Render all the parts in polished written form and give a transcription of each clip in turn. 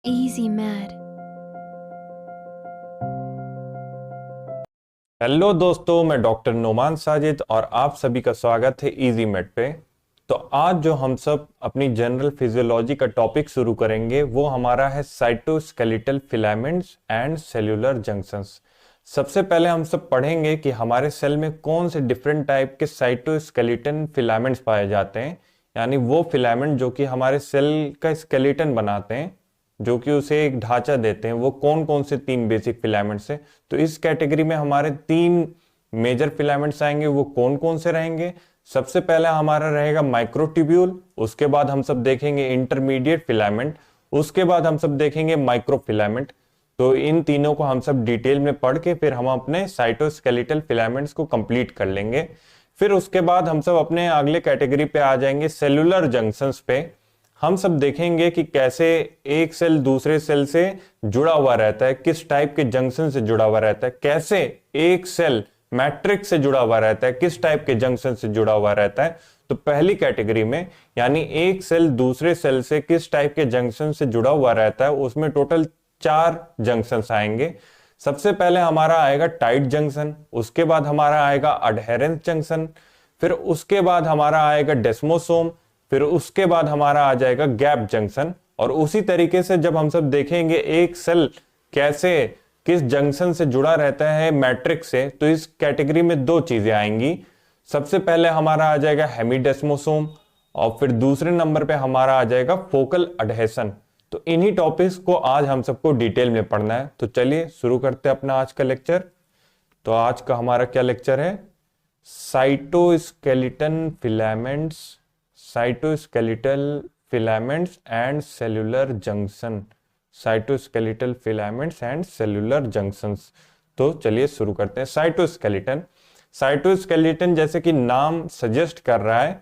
Easy Mad. Hello दोस्तों, मैं doctor Noman Sajid और आप सभी का स्वागत है इजी मेड पे। तो आज जो हम सब अपनी जनरल फिजियोलॉजी का टॉपिक शुरू करेंगे वो हमारा है cytoskeletal filaments and cellular junctions. सबसे पहले हम सब पढ़ेंगे कि हमारे सेल में कौन से डिफरेंट टाइप के साइटोस्केलेटन फिलामेंट्स पाए जाते हैं, यानी वो फिलामेंट जो कि हमारे सेल का स्केलेटन बनाते हैं, जो कि उसे एक ढांचा देते हैं। वो कौन कौन से तीन बेसिक फिलामेंट्स हैं? तो इस कैटेगरी में हमारे तीन मेजर फिलामेंट्स आएंगे। वो कौन कौन से रहेंगे? सबसे पहला हमारा रहेगा माइक्रोट्यूब्यूल, उसके बाद हम सब देखेंगे इंटरमीडिएट फिलामेंट, उसके बाद हम सब देखेंगे माइक्रोफिलामेंट। तो इन तीनों को हम सब डिटेल में पढ़ के फिर हम अपने साइटोस्केलेटल फिलामेंट्स को कंप्लीट कर लेंगे। फिर उसके बाद हम सब अपने अगले कैटेगरी पे आ जाएंगे सेलुलर जंक्शंस पे। हम सब देखेंगे कि कैसे एक सेल दूसरे सेल से जुड़ा हुआ रहता है, किस टाइप के जंक्शन से जुड़ा हुआ रहता है, कैसे एक सेल मैट्रिक्स से जुड़ा हुआ रहता है, किस टाइप के जंक्शन से जुड़ा हुआ रहता है। तो पहली कैटेगरी में यानी एक सेल दूसरे सेल से किस टाइप के जंक्शन से जुड़ा हुआ रहता है, उसमें टोटल 4 जंक्शन आएंगे। सबसे पहले हमारा आएगा टाइट जंक्शन, उसके बाद हमारा आएगा अडहेरेंस जंक्शन, फिर उसके बाद हमारा आएगा डेस्मोसोम, फिर उसके बाद हमारा आ जाएगा गैप जंक्शन। और उसी तरीके से जब हम सब देखेंगे एक सेल कैसे किस जंक्शन से जुड़ा रहता है मैट्रिक्स से, तो इस कैटेगरी में 2 चीजें आएंगी। सबसे पहले हमारा आ जाएगा हेमीडेस्मोसोम और फिर दूसरे नंबर पे हमारा आ जाएगा फोकल अडहेशन। तो इन्हीं टॉपिक्स को आज हम सबको डिटेल में पढ़ना है। तो चलिए शुरू करते हैं अपना आज का लेक्चर। तो आज का हमारा क्या लेक्चर है? Cytoskeleton filaments, cytoskeletal filaments and cellular junction, cytoskeletal filaments and cellular junctions. तो चलिए शुरू करते हैं। साइटोस्केलेटन, साइटोस्केलेटन जैसे कि नाम सजेस्ट कर रहा है,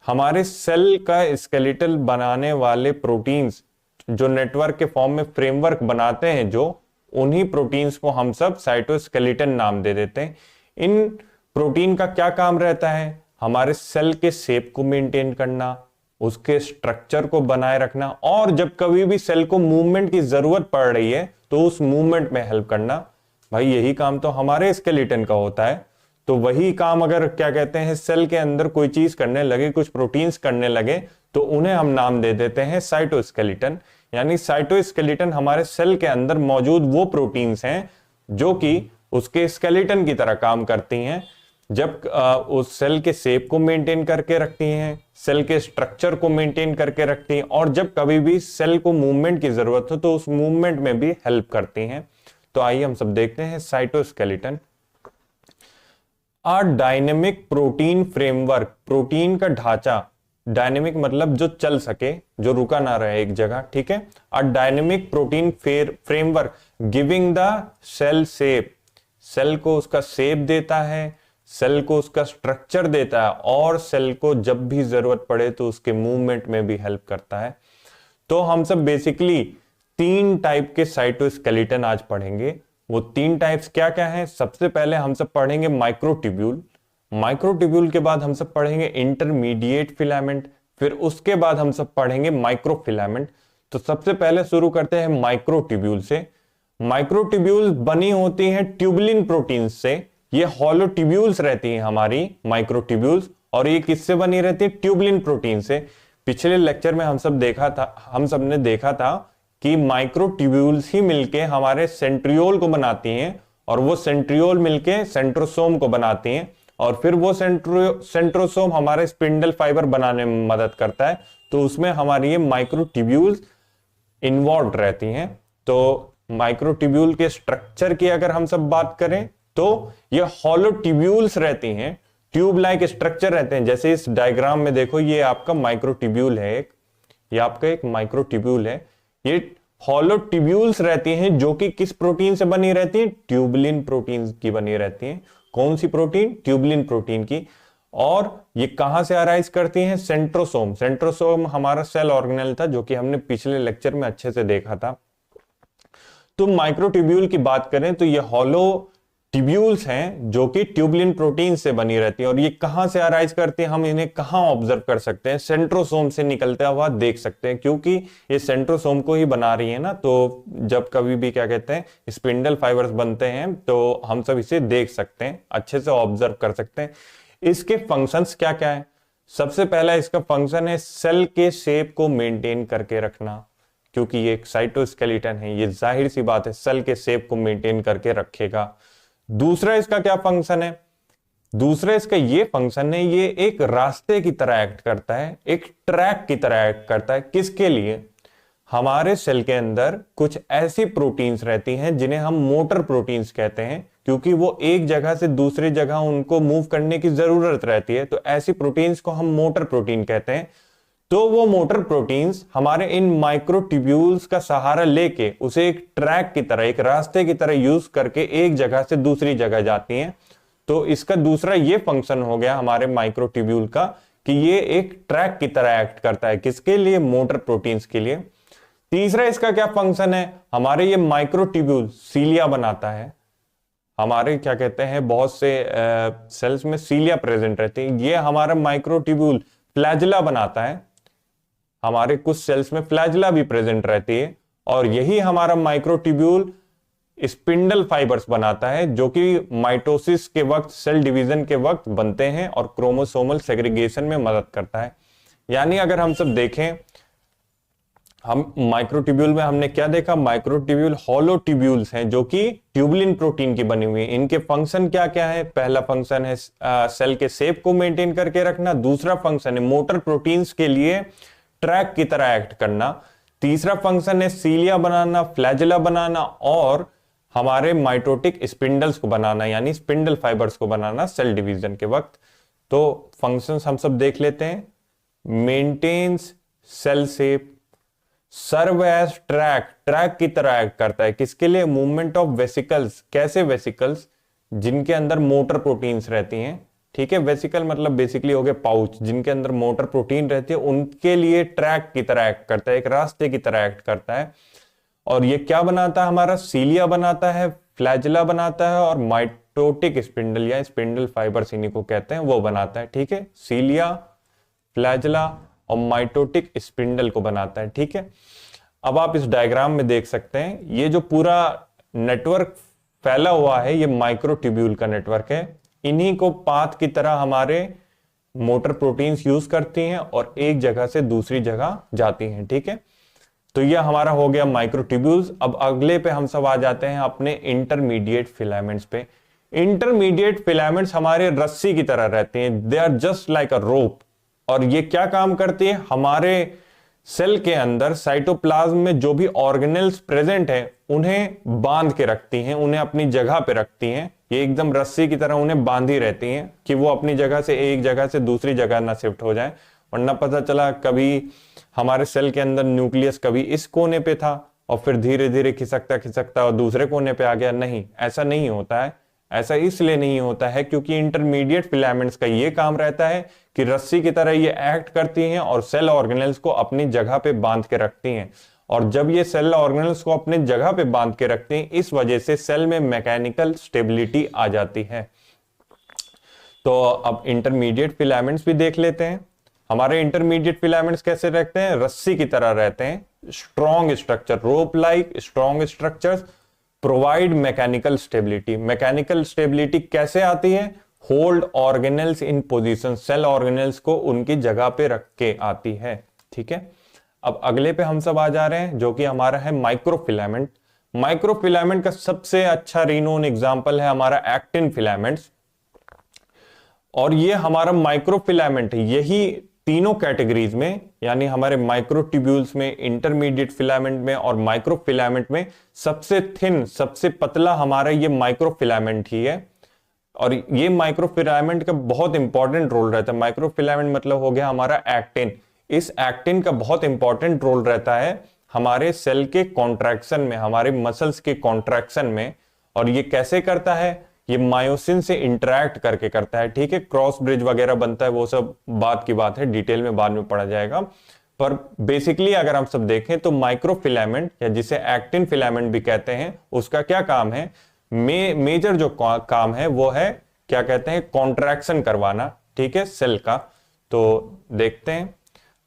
हमारे सेल का स्केलेटल बनाने वाले प्रोटीन्स जो नेटवर्क के फॉर्म में फ्रेमवर्क बनाते हैं, जो उन्हीं प्रोटीन्स को हम सब साइटोस्केलेटन नाम दे देते हैं। इन प्रोटीन का क्या काम रहता है? हमारे सेल के शेप को मेंटेन करना, उसके स्ट्रक्चर को बनाए रखना, और जब कभी भी सेल को मूवमेंट की जरूरत पड़ रही है तो उस मूवमेंट में हेल्प करना। भाई यही काम तो हमारे स्केलेटन का होता है। तो वही काम अगर क्या कहते हैं सेल के अंदर कोई चीज करने लगे, कुछ प्रोटीन्स करने लगे, तो उन्हें हम नाम दे देते हैं साइटोस्केलेटन। यानी साइटोस्केलेटन हमारे सेल के अंदर मौजूद वो प्रोटीन्स हैं जो कि उसके स्केलेटन की तरह काम करती हैं। जब उस सेल के शेप को मेंटेन करके रखती हैं, सेल के स्ट्रक्चर को मेंटेन करके रखती हैं, और जब कभी भी सेल को मूवमेंट की जरूरत हो तो उस मूवमेंट में भी हेल्प करती हैं। तो आइए हम सब देखते हैं cytoskeleton. Dynamic protein framework, protein का ढांचा, डायनेमिक मतलब जो चल सके, जो रुका ना रहे एक जगह, ठीक है। Dynamic protein framework giving the cell shape, cell को उसका शेप देता है, सेल को उसका स्ट्रक्चर देता है, और सेल को जब भी जरूरत पड़े तो उसके मूवमेंट में भी हेल्प करता है। तो हम सब बेसिकली 3 टाइप के साइटोस्केलेटन आज पढ़ेंगे। वो 3 टाइप्स क्या क्या हैं? सबसे पहले हम सब पढ़ेंगे माइक्रोट्यूब्यूल, माइक्रोट्यूब्यूल के बाद हम सब पढ़ेंगे इंटरमीडिएट फिलामेंट, फिर उसके बाद हम सब पढ़ेंगे माइक्रोफिलामेंट। तो सबसे पहले शुरू करते हैं माइक्रोट्यूब्यूल से। माइक्रोट्यूब्यूल्स बनी होती हैं ट्यूबुलिन प्रोटीन से। ये हॉलो ट्यूब्यूल्स रहती हैं हमारी माइक्रोट्यूब्यूल्स, और ये किससे बनी रहती है? ट्यूबुलिन प्रोटीन से। पिछले लेक्चर में हम सब ने देखा था कि माइक्रोट्यूब्यूल्स ही मिलके हमारे सेंट्रियोल को बनाती हैं, और वो सेंट्रियोल मिलके सेंट्रोसोम को बनाती हैं, और फिर वो सेंट्रोसोम हमारे स्पिंडल फाइबर बनाने में मदद करता है। तो उसमें हमारी ये माइक्रोट्यूब्यूल्स इन्वॉल्व रहती हैं। तो माइक्रोट्यूब्यूल के स्ट्रक्चर की अगर हम सब बात करें तो ये हॉलो ट्यूब्यूल्स रहती हैं, ट्यूब लाइक स्ट्रक्चर रहते हैं। जैसे इस डायग्राम में देखो, ये आपका माइक्रोट्यूब्यूल है, ये आपका एक माइक्रोट्यूब्यूल है। ये हॉलो ट्यूब्यूल्स रहती हैं जो कि किस प्रोटीन से बनी रहती हैं? ट्यूबुलिन प्रोटीन की बनी रहती हैं। कौन सी प्रोटीन? ट्यूबुलिन प्रोटीन की। और ये कहां से अराइज करती हैं? सेंट्रोसोम। सेंट्रोसोम हमारा सेल ऑर्गेनेल था, जो कि हमने पिछले लेक्चर में अच्छे से देखा था। तो माइक्रोट्यूब्यूल की बात करें तो ये हॉलो ट्यूब्यूल्स हैं जो कि ट्यूबलिन प्रोटीन से बनी रहती है। और ये कहां से अराइज करती है, हम इन्हें कहां ऑब्जर्व कर सकते हैं, सेंट्रोसोम से निकलता हुआ देख सकते हैं, क्योंकि ये सेंट्रोसोम को ही बना रही है ना। तो जब कभी भी क्या कहते हैं स्पिंडल फाइबर्स बनते हैं तो हम सब इसे देख सकते हैं, अच्छे से ऑब्जर्व कर सकते हैं। इसके फंक्शंस क्या क्या है? सबसे पहला इसका फंक्शन है सेल के शेप को मेंटेन करके रखना, क्योंकि ये एक साइटोस्केलेटन है, ये जाहिर सी बात है सेल के शेप को मेंटेन करके रखेगा। दूसरा इसका क्या फंक्शन है? दूसरा इसका ये फंक्शन है, ये एक रास्ते की तरह एक्ट करता है, एक ट्रैक की तरह एक्ट करता है। किसके लिए? हमारे सेल के अंदर कुछ ऐसी प्रोटीन्स रहती हैं जिन्हें हम मोटर प्रोटीन्स कहते हैं, क्योंकि वो एक जगह से दूसरी जगह उनको मूव करने की जरूरत रहती है, तो ऐसी प्रोटीन्स को हम मोटर प्रोटीन कहते हैं। तो वो मोटर प्रोटीन्स हमारे इन माइक्रोट्यूब्यूल्स का सहारा लेके उसे एक ट्रैक की तरह, एक रास्ते की तरह यूज करके एक जगह से दूसरी जगह जाती हैं। तो इसका दूसरा ये फंक्शन हो गया हमारे माइक्रोट्यूब्यूल का कि ये एक ट्रैक की तरह एक्ट करता है। किसके लिए? मोटर प्रोटीन्स के लिए। तीसरा इसका क्या फंक्शन है? हमारे ये माइक्रोट्यूब्यूल सीलिया बनाता है। हमारे क्या कहते हैं बहुत से सेल्स में सीलिया प्रेजेंट रहती है, ये हमारा माइक्रोट्यूब्यूल फ्लैजिला बनाता है। हमारे कुछ सेल्स में फ्लैजिला भी प्रेजेंट रहती है, और यही हमारा माइक्रोट्यूब्यूल स्पिंडल फाइबर्स बनाता है, जो कि माइटोसिस के वक्त, सेल डिवीजन के वक्त बनते हैं और क्रोमोसोमल सेग्रीगेशन में मदद करता है। यानी अगर हम सब देखें, हम माइक्रोट्यूब्यूल में हमने क्या देखा? माइक्रोट्यूब्यूल हॉलो ट्यूब्यूल्स हैं जो कि ट्यूबलिन प्रोटीन की बनी हुई है। इनके फंक्शन क्या क्या है? पहला फंक्शन है सेल के शेप को मेंटेन करके रखना। दूसरा फंक्शन है मोटर प्रोटीन्स के लिए ट्रैक की तरह एक्ट करना। तीसरा फंक्शन है सीलिया बनाना, फ्लैजिला बनाना, और हमारे माइटोटिक स्पिंडल्स को बनाना, यानी स्पिंडल फाइबर्स को बनाना सेल डिवीजन के वक्त। तो फंक्शंस हम सब देख लेते हैं। Maintains cell shape, serve as track, track की तरह एक्ट करता है। किसके लिए? Movement of vesicles. कैसे वेसिकल्स? जिनके अंदर मोटर प्रोटीन्स रहती हैं। ठीक है, वेसिकल मतलब बेसिकली हो गए पाउच, जिनके अंदर मोटर प्रोटीन रहती है, उनके लिए ट्रैक की तरह एक्ट करता है, एक रास्ते की तरह एक्ट करता है। और ये क्या बनाता है? हमारा सीलिया बनाता है, फ्लैजिला बनाता है, और माइटोटिक स्पिंडल या स्पिंडल फाइबर्स इन्हीं को कहते हैं, वो बनाता है। ठीक है, सीलिया, फ्लैजिला और माइटोटिक स्पिंडल को बनाता है। ठीक है, अब आप इस डायग्राम में देख सकते हैं, ये जो पूरा नेटवर्क फैला हुआ है, ये माइक्रोट्यूब्यूल का नेटवर्क है। इन्हीं को पाथ की तरह हमारे मोटर प्रोटीन्स यूज करती हैं और एक जगह से दूसरी जगह जाती हैं। ठीक है, तो यह हमारा हो गया माइक्रोट्यूब्यूल्स। अब अगले पे हम सब आ जाते हैं अपने इंटरमीडिएट फिलामेंट्स पे। इंटरमीडिएट फिलामेंट्स हमारे रस्सी की तरह रहते हैं, they are just like a rope. और ये क्या काम करती है? हमारे सेल के अंदर साइटोप्लाज्म में जो भी ऑर्गेनेल्स प्रेजेंट है उन्हें बांध के रखती हैं, उन्हें अपनी जगह पे रखती हैं। ये एकदम रस्सी की तरह उन्हें बांधी रहती हैं कि वो अपनी जगह से एक जगह से दूसरी जगह ना शिफ्ट हो जाए। वरना पता चला कभी हमारे सेल के अंदर न्यूक्लियस कभी इस कोने पे था और फिर धीरे धीरे खिसकता खिसकता और दूसरे कोने पे आ गया। नहीं, ऐसा नहीं होता है। ऐसा इसलिए नहीं होता है क्योंकि इंटरमीडिएट फिलामेंट्स का ये काम रहता है कि रस्सी की तरह ये एक्ट करती हैं और सेल ऑर्गेनेल्स को अपनी जगह पे बांध के रखती हैं। और जब ये सेल ऑर्गेनेल्स को अपनी जगह पे बांध के रखती हैं, इस वजह से सेल में मैकेनिकल स्टेबिलिटी आ जाती है। तो अब इंटरमीडिएट फिलामेंट्स भी देख लेते हैं। हमारे इंटरमीडिएट फिलामेंट्स कैसे रहते हैं? रस्सी की तरह रहते हैं, strong structure, rope like strong structures provide mechanical stability. Mechanical stability कैसे आती है? Hold organelles in position, cell organelles को उनकी जगह पे रख के आती है। ठीक है, अब अगले पे हम सब आ जा रहे हैं जो कि हमारा है माइक्रोफिलामेंट। माइक्रोफिलामेंट का सबसे अच्छा रिनोन एग्जांपल है हमारा एक्टिन फिलामेंट्स। और ये हमारा माइक्रोफिलामेंट है, यही तीनों कैटेगरीज में, यानी हमारे माइक्रोट्यूब्यूल्स में, इंटरमीडिएट फिलामेंट में और माइक्रोफिलामेंट में सबसे थिन, सबसे पतला हमारा ये माइक्रोफिलामेंट ही है। और ये माइक्रोफिलामेंट का बहुत इंपॉर्टेंट रोल रहता है। माइक्रोफिलामेंट मतलब हो गया हमारा एक्टिन। इस एक्टिन का बहुत इंपॉर्टेंट रोल रहता है हमारे सेल के कॉन्ट्रैक्शन में, हमारे मसल्स के कॉन्ट्रैक्शन में। और ये कैसे करता है? ये मायोसिन से इंटरैक्ट करके करता है। ठीक है, क्रॉस ब्रिज वगैरह बनता है, वो सब बात की बात है, डिटेल में बाद में पढ़ा जाएगा। पर बेसिकली अगर हम सब देखें तो माइक्रोफिलामेंट या जिसे एक्टिन फिलामेंट भी कहते हैं, उसका क्या काम है? मेजर जो काम है वो है क्या कहते हैं, कॉन्ट्रैक्शन करवाना, ठीक है, सेल का। तो देखते हैं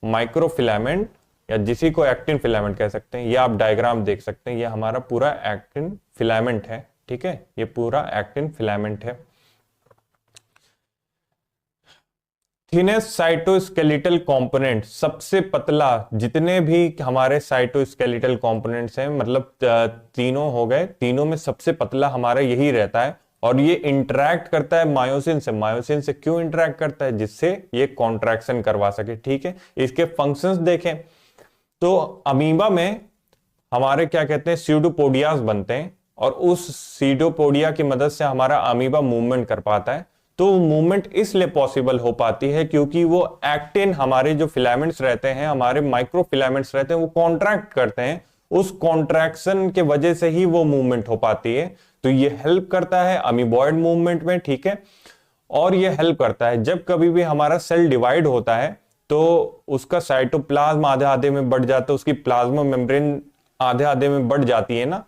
माइक्रोफिलामेंट या जिसी को एक्टिन फिलामेंट कह सकते हैं, ये आप डायग्राम देख सकते हैं, ये हमारा पूरा एक्टिन फिलामेंट है, ठीक है, ये पूरा एक्टिन फिलामेंट है। थिनेस्ट साइटोस्केलेटल कंपोनेंट, सबसे पतला, जितने भी हमारे साइटोस्केलेटल कंपोनेंट्स हैं, मतलब तीनों हो गए, तीनों में सबसे पतला हमारा यही रहता है। और ये इंटरैक्ट करता है मायोसिन से। मायोसिन से क्यों इंटरैक्ट करता है? जिससे ये कॉन्ट्रैक्शन करवा सके, ठीक है। इसके फंक्शंस देखें तो अमीबा में हमारे क्या कहते हैं, स्यूडोपोडियाज बनते हैं, और उस स्यूडोपोडिया की मदद से हमारा अमीबा मूवमेंट कर पाता है। तो मूवमेंट इसलिए पॉसिबल हो पाती है क्योंकि वो एक्टिन, हमारे जो फिलामेंट्स रहते हैं, हमारे माइक्रो फिलामेंट्स रहते हैं, वो कॉन्ट्रैक्ट करते हैं। उस कॉन्ट्रैक्शन के वजह से ही वो मूवमेंट हो पाती है। तो ये हेल्प करता है अमीबॉइड मूवमेंट में, ठीक है। और ये हेल्प करता है जब कभी भी हमारा सेल डिवाइड होता है तो उसका साइटोप्लाज्म आधे आधे में बढ़ जाता है, उसकी प्लाज्मा मेम्ब्रेन आधे आधे में बढ़ जाती है ना।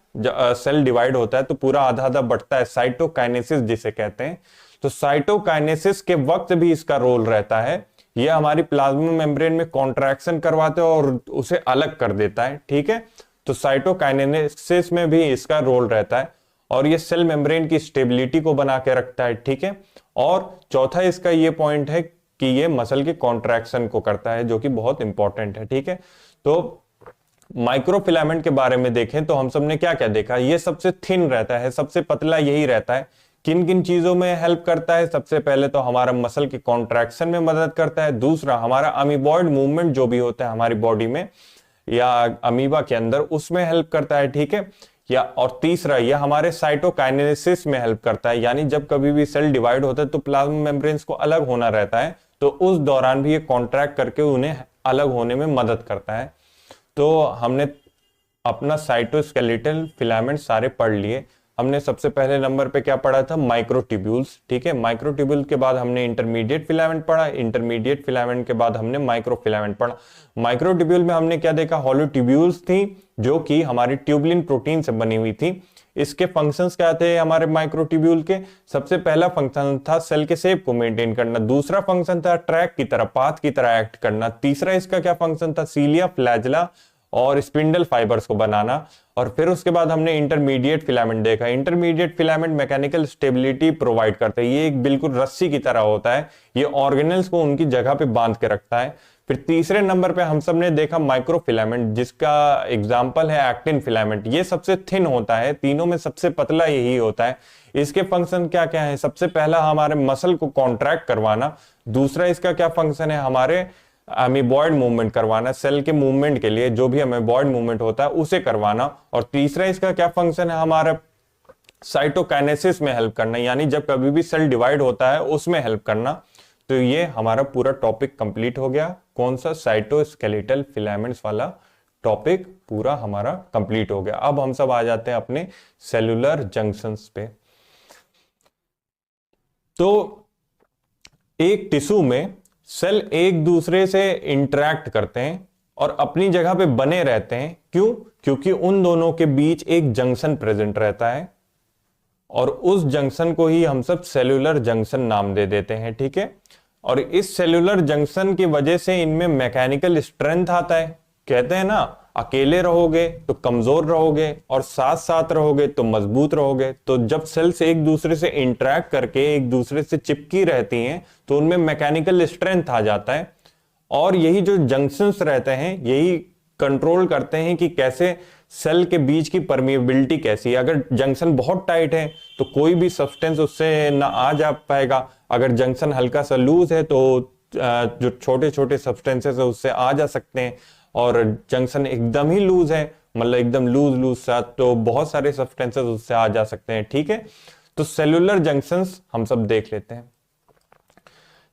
सेल डिवाइड होता है तो पूरा आधा आधा बढ़ता है, साइटोकाइनेसिस जिसे कहते हैं। तो साइटोकाइनेसिस के वक्त भी इसका रोल रहता है। यह हमारी प्लाज्मा मेम्ब्रेन में कॉन्ट्रैक्शन करवाते हैं और उसे अलग कर देता है, ठीक है। तो साइटोकाइनेसिस में भी इसका रोल रहता है, और ये सेल मेम्ब्रेन की स्टेबिलिटी को बना के रखता है, ठीक है। और चौथा इसका ये पॉइंट है कि ये मसल के कॉन्ट्रैक्शन को करता है, जो कि बहुत इंपॉर्टेंट है, ठीक है। तो माइक्रोफिलामेंट के बारे में देखें तो हम सब ने क्या क्या देखा, ये सबसे थिन रहता है, सबसे पतला यही रहता है। किन किन चीजों में हेल्प करता है? सबसे पहले तो हमारा मसल के कॉन्ट्रैक्शन में मदद करता है। दूसरा, हमारा अमीबॉइड मूवमेंट जो भी होता है हमारी बॉडी में या अमीबा के अंदर, उसमें हेल्प करता है, ठीक है। या और तीसरा, यह हमारे साइटोकाइनेसिस में हेल्प करता है, यानी जब कभी भी सेल डिवाइड होता है तो प्लाज्मा मेम्ब्रेन्स को अलग होना रहता है, तो उस दौरान भी ये कॉन्ट्रैक्ट करके उन्हें अलग होने में मदद करता है। तो हमने अपना साइटोस्केलेटल फिलामेंट सारे पढ़ लिए। हमने सबसे पहले नंबर पे क्या पढ़ा था? माइक्रोट्यूब्यूल्स, ठीक है। माइक्रोट्यूब्यूल के बाद हमने इंटरमीडिएट फिलामेंट पढ़ा, इंटरमीडिएट फिलामेंट के बाद हमने माइक्रोफिलामेंट पढ़ा। माइक्रोट्यूब्यूल में हमने क्या देखा? हॉलो ट्यूब्यूल्स थी जो कि हमारी ट्यूबुलिन प्रोटीन से बनी हुई थी। इसके फंक्शंस क्या थे हमारे माइक्रोट्यूब्यूल के? सबसे पहला फंक्शन था सेल के शेप को मेंटेन करना, दूसरा फंक्शन था ट्रैक की तरह, पाथ की तरह एक्ट करना, तीसरा इसका क्या फंक्शन था? सीलिया, फ्लैजला और स्पिंडल फाइबर्स को बनाना। और फिर उसके बाद हमने इंटरमीडिएट फिलामेंट देखा। Intermediate filament mechanical stability provide करते हैं, ये एक बिल्कुल रस्सी की तरह होता है, ये ऑर्गेनल्स को उनकी जगह पे बांध के रखता है। फिर तीसरे नंबर पे हम सब ने देखा माइक्रोफिलामेंट, जिसका एग्जांपल है एक्टिन फिलामेंट। ये सबसे थिन होता है, तीनों में सबसे पतला यही होता है। इसके फंक्शन क्या क्या है? सबसे पहला हमारे मसल को कॉन्ट्रैक्ट करवाना, दूसरा इसका क्या फंक्शन है? हमारे अमीबॉइड मूवमेंट करवाना, सेल के मूवमेंट के लिए जो भी अमीबॉइड मूवमेंट होता है उसे करवाना, और तीसरा इसका क्या फंक्शन है? हमारा साइटोकाइनेसिस में हेल्प करना, यानी जब कभी भी सेल डिवाइड होता है उसमें हेल्प करना। तो ये हमारा पूरा टॉपिक कंप्लीट हो गया। कौन सा? साइटोस्केलेटल फिलामेंट्स वाला टॉपिक पूरा हमारा कंप्लीट हो गया। अब हम सब आ जाते हैं अपने सेलुलर जंक्शंस पे। तो एक टिश्यू में सेल एक दूसरे से इंटरैक्ट करते हैं और अपनी जगह पे बने रहते हैं। क्यों? क्योंकि उन दोनों के बीच एक जंक्शन प्रेजेंट रहता है, और उस जंक्शन को ही हम सब सेलुलर जंक्शन नाम दे देते हैं, ठीक है। और इस सेलुलर जंक्शन की वजह से इनमें मैकेनिकल स्ट्रेंथ आता है। कहते हैं ना, अकेले रहोगे तो कमजोर रहोगे और साथ साथ रहोगे तो मजबूत रहोगे। तो जब सेल्स एक दूसरे से इंटरैक्ट करके एक दूसरे से चिपकी रहती हैं तो उनमें मैकेनिकल स्ट्रेंथ आ जाता है, और यही जो जंक्शंस रहते हैं यही कंट्रोल करते हैं कि कैसे सेल के बीच की परमिएबिलिटी कैसी है। अगर जंक्शन बहुत टाइट है तो कोई भी सब्सटेंस उससे ना आ जा पाएगा, अगर जंक्शन हल्का सा लूज है तो जो छोटे छोटे सब्सटेंसेस है उससे आ जा सकते हैं, और जंक्शन एकदम ही लूज है, मतलब एकदम लूज सा, तो बहुत सारे सब्सटेंसेस उससे आ जा सकते हैं, ठीक है। तो सेलुलर जंक्शंस हम सब देख लेते हैं।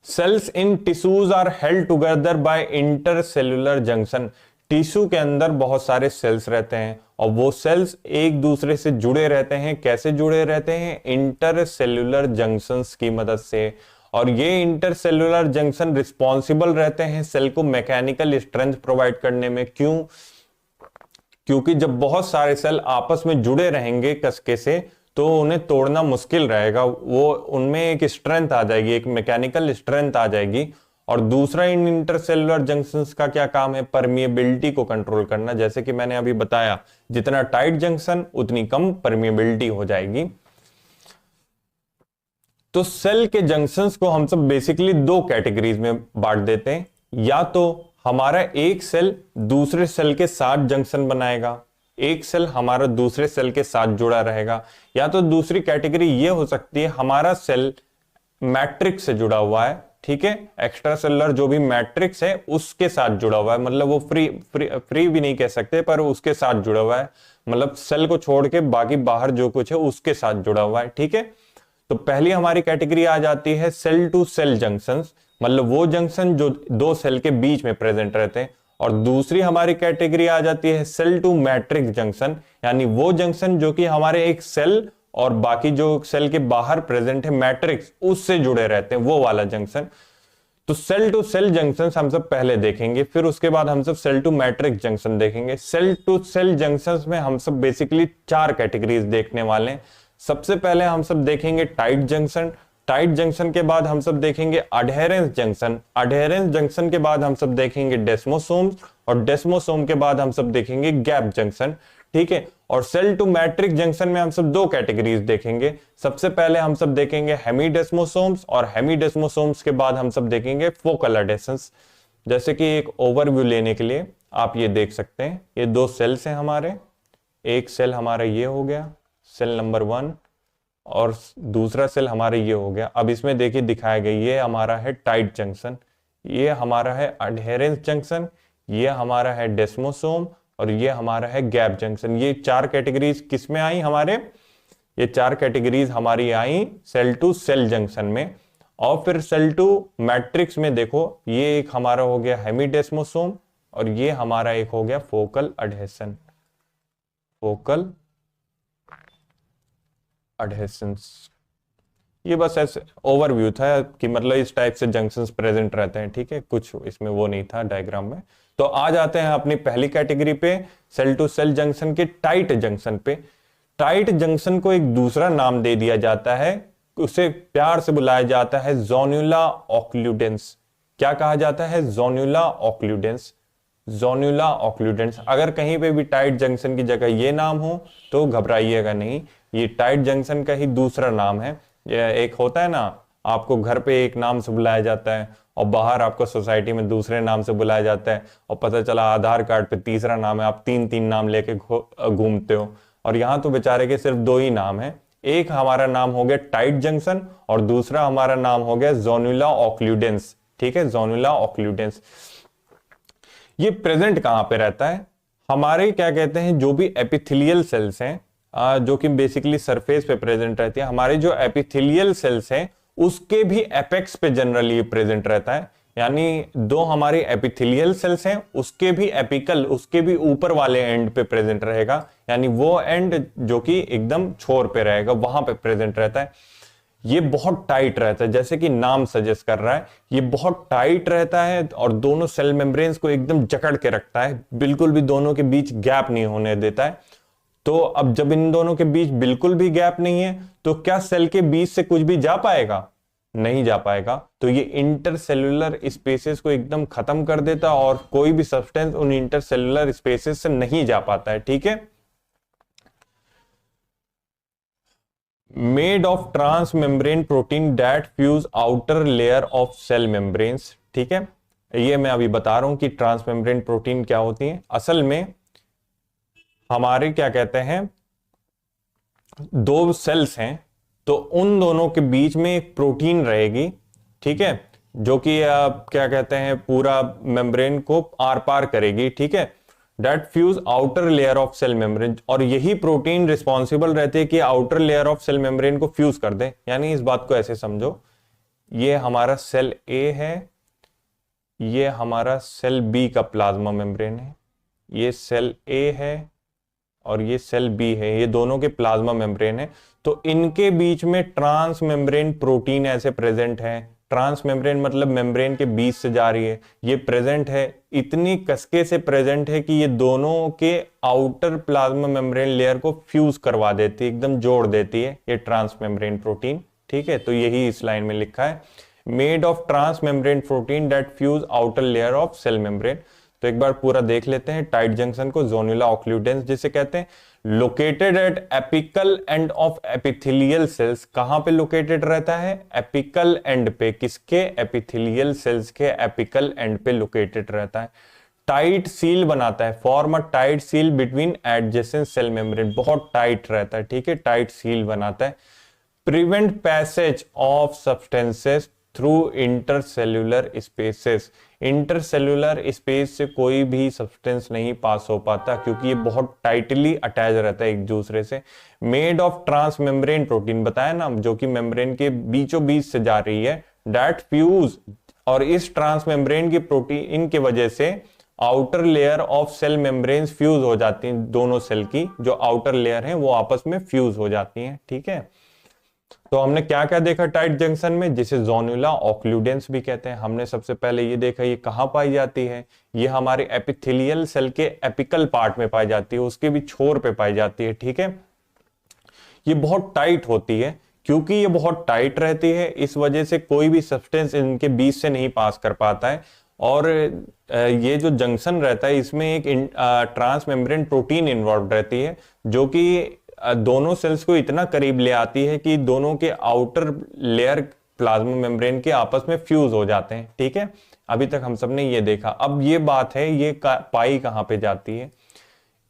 Cells in tissues are held together by intercellular junction. Tissue के अंदर बहुत सारे सेल्स रहते हैं और वो सेल्स एक दूसरे से जुड़े रहते हैं। कैसे जुड़े रहते हैं? इंटरसेलुलर जंक्शंस की मदद से। और ये इंटरसेलुलर जंक्शन रिस्पॉन्सिबल रहते हैं सेल को मैकेनिकल स्ट्रेंथ प्रोवाइड करने में। क्यों? क्योंकि जब बहुत सारे सेल आपस में जुड़े रहेंगे कसके से तो उन्हें तोड़ना मुश्किल रहेगा, वो उनमें एक स्ट्रेंथ आ जाएगी, एक मैकेनिकल स्ट्रेंथ आ जाएगी। और दूसरा इन इंटरसेलुलर जंक्शंस का क्या काम है, परमिएबिलिटी को कंट्रोल करना। जैसे कि मैंने अभी बताया, जितना टाइट जंक्शन उतनी कम परमिएबिलिटी हो जाएगी। तो सेल के जंक्शंस को हम सब बेसिकली दो कैटेगरीज में बांट देते हैं। या तो हमारा एक सेल दूसरे सेल के साथ जंक्शन बनाएगा, एक सेल हमारा दूसरे सेल के साथ जुड़ा रहेगा। या तो दूसरी कैटेगरी ये हो सकती है, हमारा सेल मैट्रिक्स से जुड़ा हुआ है, ठीक है, एक्स्ट्रा सेलुलर जो भी मैट्रिक्स है उसके साथ जुड़ा हुआ है, मतलब वो फ्री भी नहीं कह सकते, पर उसके साथ जुड़ा हुआ है, मतलब सेल को छोड़ के बाकी बाहर जो कुछ है उसके साथ जुड़ा हुआ है, ठीक है। तो पहली हमारी कैटेगरी आ जाती है सेल टू सेल जंक्शंस, मतलब वो जंक्शन जो दो सेल के बीच में प्रेजेंट रहते हैं। और दूसरी हमारी कैटेगरी आ जाती है सेल टू मैट्रिक्स जंक्शन, यानी वो जंक्शन जो कि हमारे एक सेल और बाकी जो सेल के बाहर प्रेजेंट है मैट्रिक्स उससे जुड़े रहते हैं, वो वाला जंक्शन। तो सेल टू सेल जंक्शन हम सब पहले देखेंगे, फिर उसके बाद हम सब सेल टू मैट्रिक्स जंक्शन देखेंगे। सेल टू सेल जंक्शन में हम सब बेसिकली चार कैटेगरीज देखने वाले हैं। सबसे पहले हम सब देखेंगे टाइट जंक्शन, टाइट जंक्शन के बाद हम सब देखेंगे अडहेरेंस जंक्शन, अडहेरेंस जंक्शन के बाद हम सब देखेंगे डेस्मोसोम्स, और डेस्मोसोम के बाद हम सब देखेंगे गैप जंक्शन, ठीक है। और सेल टू मैट्रिक्स जंक्शन में हम सब दो कैटेगरीज देखेंगे। सबसे पहले हम सब देखेंगे हेमीडेस्मोसोम्स, और हेमीडेस्मोसोम्स के बाद हम सब देखेंगे फोकल एडेशंस। जैसे कि एक ओवरव्यू लेने के लिए आप ये देख सकते हैं, ये दो सेल्स हैं हमारे, एक सेल हमारा ये हो गया सेल नंबर 1, और दूसरा सेल हमारा ये हो गया। अब इसमें देखिए दिखाया गया, ये हमारा है टाइट जंक्शन, ये हमारा है अडहेरेंस जंक्शन, ये हमारा है डेस्मोसोम, और ये हमारा है गैप जंक्शन। ये चार कैटेगरीज किस में आई हमारे, ये चार कैटेगरीज हमारी आई सेल टू सेल जंक्शन में। और फिर सेल टू मैट्रिक्स में देखो, ये एक हमारा हो गया हेमीडेस्मोसोम, और ये हमारा एक हो गया फोकल अडहेशन, फोकल अडहेशंस। ये बस ऐसे ओवरव्यू था कि मतलब इस टाइप से जंक्शंस प्रेजेंट रहते हैं, ठीक है, कुछ इसमें वो नहीं था डायग्राम में। तो आ जाते हैं अपनी पहली कैटेगरी पे, सेल टू सेल जंक्शन के टाइट जंक्शन पे। टाइट जंक्शन को एक दूसरा नाम दे दिया जाता है, उसे प्यार से बुलाया जाता है जोन्युला ऑक्लूडेंस। क्या कहा जाता है, जोन्युला ऑक्लूडेंस, जोन्युला ऑक्लूडेंस। अगर कहीं पे भी टाइट जंक्शन की जगह ये नाम हो तो घबराइएगा नहीं, ये टाइट जंक्शन का ही दूसरा नाम है। एक होता है ना, आपको घर पे एक नाम से बुलाया जाता है और बाहर आपको सोसाइटी में दूसरे नाम से बुलाया जाता है, और पता चला आधार कार्ड पे तीसरा नाम है, आप तीन तीन नाम लेके घूमते हो। और यहाँ तो बेचारे के सिर्फ दो ही नाम है, एक हमारा नाम हो गया टाइट जंक्शन और दूसरा हमारा नाम हो गया जोन्युला ऑक्लूडेंस, ठीक है, जोन्युला ऑक्लूडेंस। ये प्रेजेंट कहां पे रहता है, हमारे क्या कहते हैं जो भी एपिथेलियल सेल्स हैं, जो कि बेसिकली सरफेस पे प्रेजेंट रहती है, हमारे जो एपिथेलियल सेल्स हैं उसके भी एपेक्स पे जनरली प्रेजेंट रहता है। यानी दो हमारी एपिथेलियल सेल्स हैं, उसके भी एपिकल, उसके भी ऊपर वाले एंड पे प्रेजेंट रहेगा, यानी वो एंड जो कि एकदम छोर पे रहेगा वहां पे प्रेजेंट रहता है। ये बहुत टाइट रहता है, जैसे कि नाम सजेस्ट कर रहा है, ये बहुत टाइट रहता है और दोनों सेल मेम्ब्रेन्स को एकदम जकड़ के रखता है, बिल्कुल भी दोनों के बीच गैप नहीं होने देता है। तो अब जब इन दोनों के बीच बिल्कुल भी गैप नहीं है तो क्या सेल के बीच से कुछ भी जा पाएगा, नहीं जा पाएगा। तो ये इंटरसेल्युलर स्पेसेस को एकदम खत्म कर देता है और कोई भी सब्सटेंस उन इंटरसेल्युलर स्पेसेस से नहीं जा पाता है, ठीक है। Made of transmembrane protein that fuse outer layer of cell membranes, ठीक है। ये मैं अभी बता रहा हूं कि ट्रांस मेम्ब्रेन प्रोटीन क्या होती है। असल में हमारे क्या कहते हैं, दो सेल्स हैं तो उन दोनों के बीच में एक प्रोटीन रहेगी, ठीक है, जो कि क्या कहते हैं पूरा मेम्ब्रेन को आर पार करेगी, ठीक है, that fuse outer layer of cell membrane. और यही प्रोटीन रिस्पॉन्सिबल रहती है कि outer layer of cell membrane को फ्यूज कर दे। यानी इस बात को ऐसे समझो, ये हमारा सेल ए है, ये हमारा सेल बी का प्लाज्मा मेम्ब्रेन है, ये सेल ए है और ये सेल बी है, ये दोनों के प्लाज्मा मेम्ब्रेन है। तो इनके बीच में ट्रांस मेम्ब्रेन प्रोटीन ऐसे प्रेजेंट है ट्रांस मेम्ब्रेन मतलब मेम्ब्रेन के बीच से जा रही है, ये प्रेजेंट है, इतनी कसके से प्रेजेंट है कि ये दोनों के आउटर प्लाज्मा मेम्ब्रेन लेयर को फ्यूज करवा देती है, एकदम जोड़ देती है ये ट्रांस मेम्ब्रेन प्रोटीन। ठीक है, तो यही इस लाइन में लिखा है, made of transmembrane protein that fuse outer layer of cell membrane. तो एक बार पूरा देख लेते हैं टाइट जंक्शन को, जोनुला ऑक्लूडेंस जिसे कहते हैं, located at apical end of epithelial cells. कहां पे लोकेटेड रहता है? एपिकल एंड पे, किसके? एपिथेलियल सेल्स के एपिकल एंड पे लोकेटेड रहता है। टाइट सील बनाता है, form a tight seal between adjacent cell membrane, बहुत टाइट रहता है। ठीक है, टाइट सील बनाता है। Prevent passage of substances through intercellular spaces, intercellular space से कोई भी सब्सटेंस नहीं पास हो पाता क्योंकि ये बहुत टाइटली अटैच रहता है एक दूसरे से। Made of transmembrane protein बताया ना, जो कि मेम्ब्रेन के बीचों बीच से जा रही है, दैट फ्यूज, और इस ट्रांस मेम्ब्रेन की प्रोटीन की वजह से outer layer of cell membrane fuse हो जाती हैं, दोनों सेल की जो आउटर लेयर है वो आपस में फ्यूज हो जाती हैं। ठीक है, तो हमने क्या क्या देखा टाइट जंक्शन में, जिसे जोनुला ऑक्लूडेंस भी कहते हैं। हमने सबसे पहले ये देखा ये कहां पाई जाती है, ये हमारे एपिथेलियल सेल के एपिकल पार्ट में पाई जाती है, उसके भी छोर पे पाई जाती है। ठीक है, ये बहुत टाइट होती है, क्योंकि ये बहुत टाइट रहती है इस वजह से कोई भी सब्सटेंस इनके बीच से नहीं पास कर पाता है। और ये जो जंक्शन रहता है इसमें एक ट्रांस मेम्ब्रेन प्रोटीन इन्वॉल्व रहती है, जो कि दोनों सेल्स को इतना करीब ले आती है कि दोनों के आउटर लेयर प्लाज्मा मेम्ब्रेन के आपस में फ्यूज हो जाते हैं। ठीक है, अभी तक हम सबने ये देखा। अब ये बात है, ये पाई कहां पे जाती है?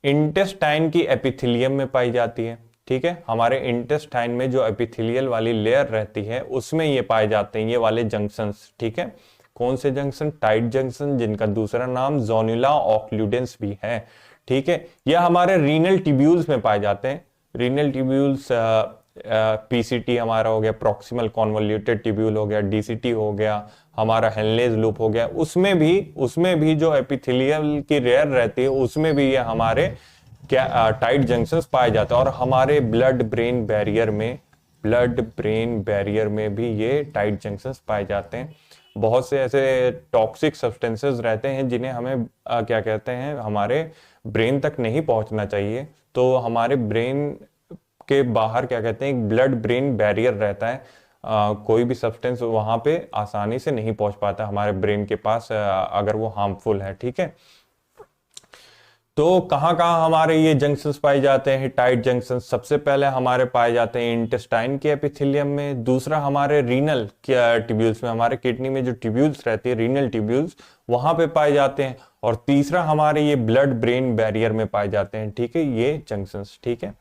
इंटेस्टाइन की एपिथेलियम में पाई जाती है। ठीक है, हमारे इंटेस्टाइन में जो एपिथेलियल वाली लेयर रहती है उसमें ये पाए जाते हैं ये वाले जंक्शंस। ठीक है, कौन से जंक्शन? टाइट जंक्शन, जिनका दूसरा नाम जोनुला ऑक्लूडेंस भी है। ठीक है, यह हमारे रीनल ट्यूब्यूल्स में पाए जाते हैं। रीनल ट्यूब्यूल्स, पीसीटी हमारा हो गया, प्रॉक्सिमल कॉन्वोल्यूटेड ट्यूब्यूल हो गया, डीसीटी हो गया, हमारा हेनलेज लूप हो गया, उसमें भी जो एपिथेलियल की लेयर रहती है उसमें भी ये हमारे क्या टाइट जंक्शंस पाए जाते हैं। और हमारे ब्लड ब्रेन बैरियर में भी ये टाइट जंक्शंस पाए जाते हैं। बहुत से ऐसे टॉक्सिक सब्सटेंसेस रहते हैं जिन्हें हमें क्या कहते हैं, हमारे ब्रेन तक नहीं पहुंचना चाहिए, तो हमारे ब्रेन के बाहर क्या कहते हैं एक ब्लड ब्रेन बैरियर रहता है। कोई भी सब्सटेंस वहां पे आसानी से नहीं पहुंच पाता हमारे ब्रेन के पास, अगर वो हार्मफुल है। ठीक है, तो कहाँ कहाँ हमारे ये जंक्शंस पाए जाते हैं टाइट जंक्शन? सबसे पहले हमारे पाए जाते हैं इंटेस्टाइन के एपिथेलियम में, दूसरा हमारे रीनल ट्यूब्यूल्स में, हमारे किडनी में जो ट्यूब्यूल्स रहती है रीनल ट्यूब्यूल्स वहां पे पाए जाते हैं, और तीसरा हमारे ये ब्लड ब्रेन बैरियर में पाए जाते हैं। ठीक है, ये जंक्शंस। ठीक है,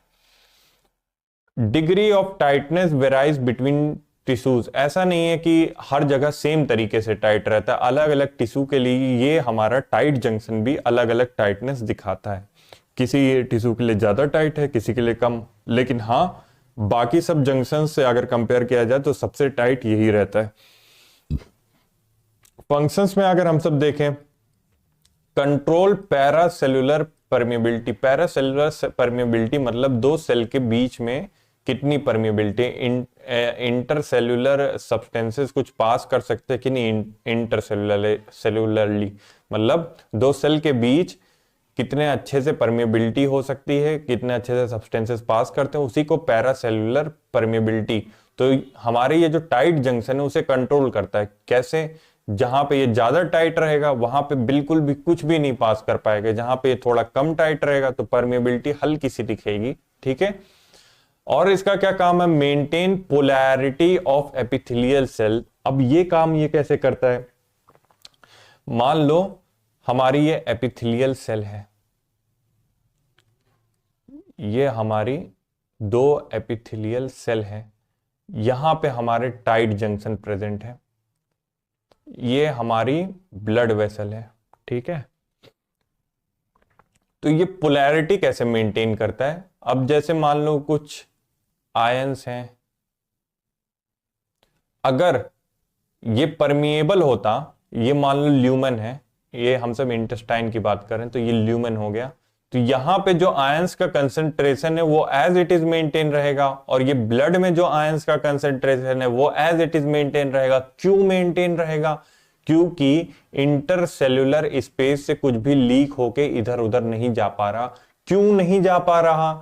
degree of tightness varies between tissues, ऐसा नहीं है कि हर जगह सेम तरीके से टाइट रहता है, अलग अलग टिश्यू के लिए ये हमारा टाइट जंक्शन भी अलग अलग टाइटनेस दिखाता है। किसी टिश्यू के लिए ज्यादा टाइट है, किसी के लिए कम, लेकिन हाँ बाकी सब जंक्शन से अगर कंपेयर किया जाए तो सबसे टाइट यही रहता है। फंक्शंस में अगर हम सब देखें, control paracellular permeability, paracellular permeability मतलब दो सेल के बीच में कितनी परमिबिलिटी, इंटरसेल्युलर सब्सटेंसेस कुछ पास कर सकते हैं कि नहीं इंटरसेल्युलरली, मतलब दो सेल के बीच कितने अच्छे से परमिबिलिटी हो सकती है, कितने अच्छे से सब्सटेंसेस पास करते हैं, उसी को पैरासेल्युलर परमिबिलिटी। तो हमारे ये जो टाइट जंक्शन है उसे कंट्रोल करता है। कैसे? जहां पे ये ज्यादा टाइट रहेगा वहां पे बिल्कुल भी कुछ भी नहीं पास कर पाएगा, जहां पे थोड़ा कम टाइट रहेगा तो परमिबिलिटी हल्की सी दिखेगी। ठीक है, और इसका क्या काम है? Maintain polarity of epithelial cell. अब ये काम ये कैसे करता है? मान लो हमारी ये एपिथेलियल सेल है, ये हमारी दो एपिथेलियल सेल है, यहां पे हमारे टाइट जंक्शन प्रेजेंट है, ये हमारी ब्लड वेसल है। ठीक है, तो ये पोलैरिटी कैसे मेंटेन करता है? अब जैसे मान लो कुछ आयंस हैं, अगर ये परमिएबल होता, ये मान लो ल्यूमन है, ये हम सब इंटेस्टाइन की बात करें तो ये ल्यूमन हो गया, तो यहाँ पे जो आयंस का कंसंट्रेशन है वो एज इट इज मेंटेन रहेगा, और ये ब्लड में जो आयंस का कंसंट्रेशन है वो एज इट इज मेंटेन रहेगा। क्यों मेंटेन रहेगा? क्योंकि इंटरसेल्यूलर स्पेस से कुछ भी लीक होके इधर उधर नहीं जा पा रहा। क्यों नहीं जा पा रहा?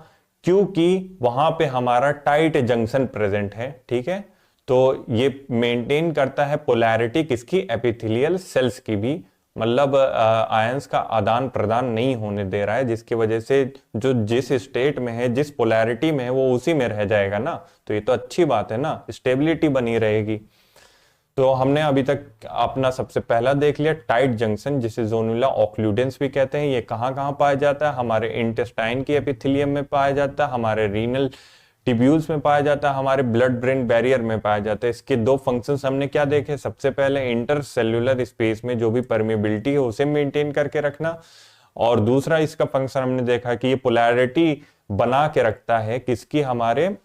क्योंकि वहां पे हमारा टाइट जंक्शन प्रेजेंट है, ठीक है। तो ये मेंटेन करता है पोलैरिटी किसकी? एपिथेलियल सेल्स की भी, मतलब आयंस का आदान प्रदान नहीं होने दे रहा है, जिसकी वजह से जो जिस स्टेट में है, जिस पोलैरिटी में है, वो उसी में रह जाएगा ना। तो ये तो अच्छी बात है ना, स्टेबिलिटी बनी रहेगी। तो हमने अभी तक अपना सबसे पहला देख लिया टाइट जंक्शन, जिसे जोनुला ऑक्लूडेंस भी कहते हैं। ये कहाँ कहाँ पाया जाता है? हमारे इंटेस्टाइन की एपिथेलियम में पाया जाता है, हमारे रीनल टिब्यूल्स में पाया जाता है, हमारे ब्लड ब्रेन बैरियर में पाया जाता है। इसके दो फंक्शंस हमने क्या देखे? सबसे पहले इंटरसेल्यूलर स्पेस में जो भी परमेबिलिटी है उसे मेंटेन करके रखना, और दूसरा इसका फंक्शन हमने देखा कि ये पोलैरिटी बना के रखता है किसकी? हमारे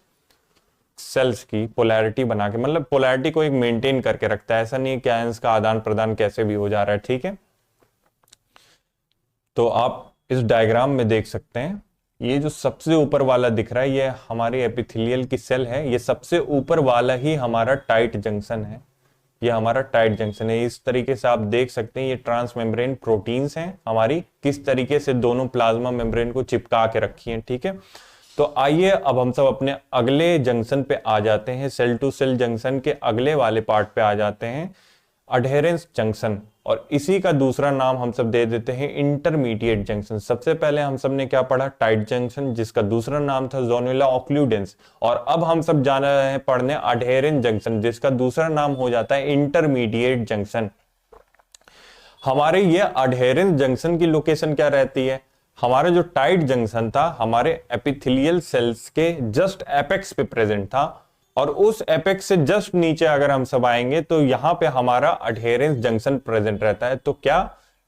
सेल्स की पोलैरिटी बना के, मतलब पोलैरिटी को एक मेंटेन करके रखता है। ऐसा नहीं है कि आयंस का आदान प्रदान कैसे भी हो जा रहा है, ठीक है। तो आप इस डायग्राम में देख सकते हैं, ये जो सबसे ऊपर वाला दिख रहा है ये हमारी एपिथेलियल की सेल है। ये सबसे ऊपर वाला ही हमारा टाइट जंक्शन है, ये हमारा टाइट जंक्शन है। इस तरीके से आप देख सकते हैं ये ट्रांस मेम्ब्रेन प्रोटीन्स हैं हमारी, किस तरीके से दोनों प्लाज्मा मेम्ब्रेन को चिपका के रखी हैं, ठीक है। तो आइए अब हम सब अपने अगले जंक्शन पे आ जाते हैं, सेल टू सेल जंक्शन के अगले वाले पार्ट पे आ जाते हैं, अडहेरेंस जंक्शन। और इसी का दूसरा नाम हम सब दे देते हैं इंटरमीडिएट जंक्शन। सबसे पहले हम सब ने क्या पढ़ा? टाइट जंक्शन, जिसका दूसरा नाम था जोनुला ऑक्लूडेंस। और अब हम सब जान रहे हैं पढ़ने अडहेरेंस जंक्शन, जिसका दूसरा नाम हो जाता है इंटरमीडिएट जंक्शन। हमारे ये अडहेरेंस जंक्शन की लोकेशन क्या रहती है? हमारा जो टाइट जंक्शन था हमारे एपिथेलियल सेल्स के जस्ट एपेक्स पे प्रेजेंट था, और उस एपेक्स से जस्ट नीचे अगर हम सब आएंगे तो यहां पे हमारा अडहेरेंस जंक्शन प्रेजेंट रहता है। तो क्या?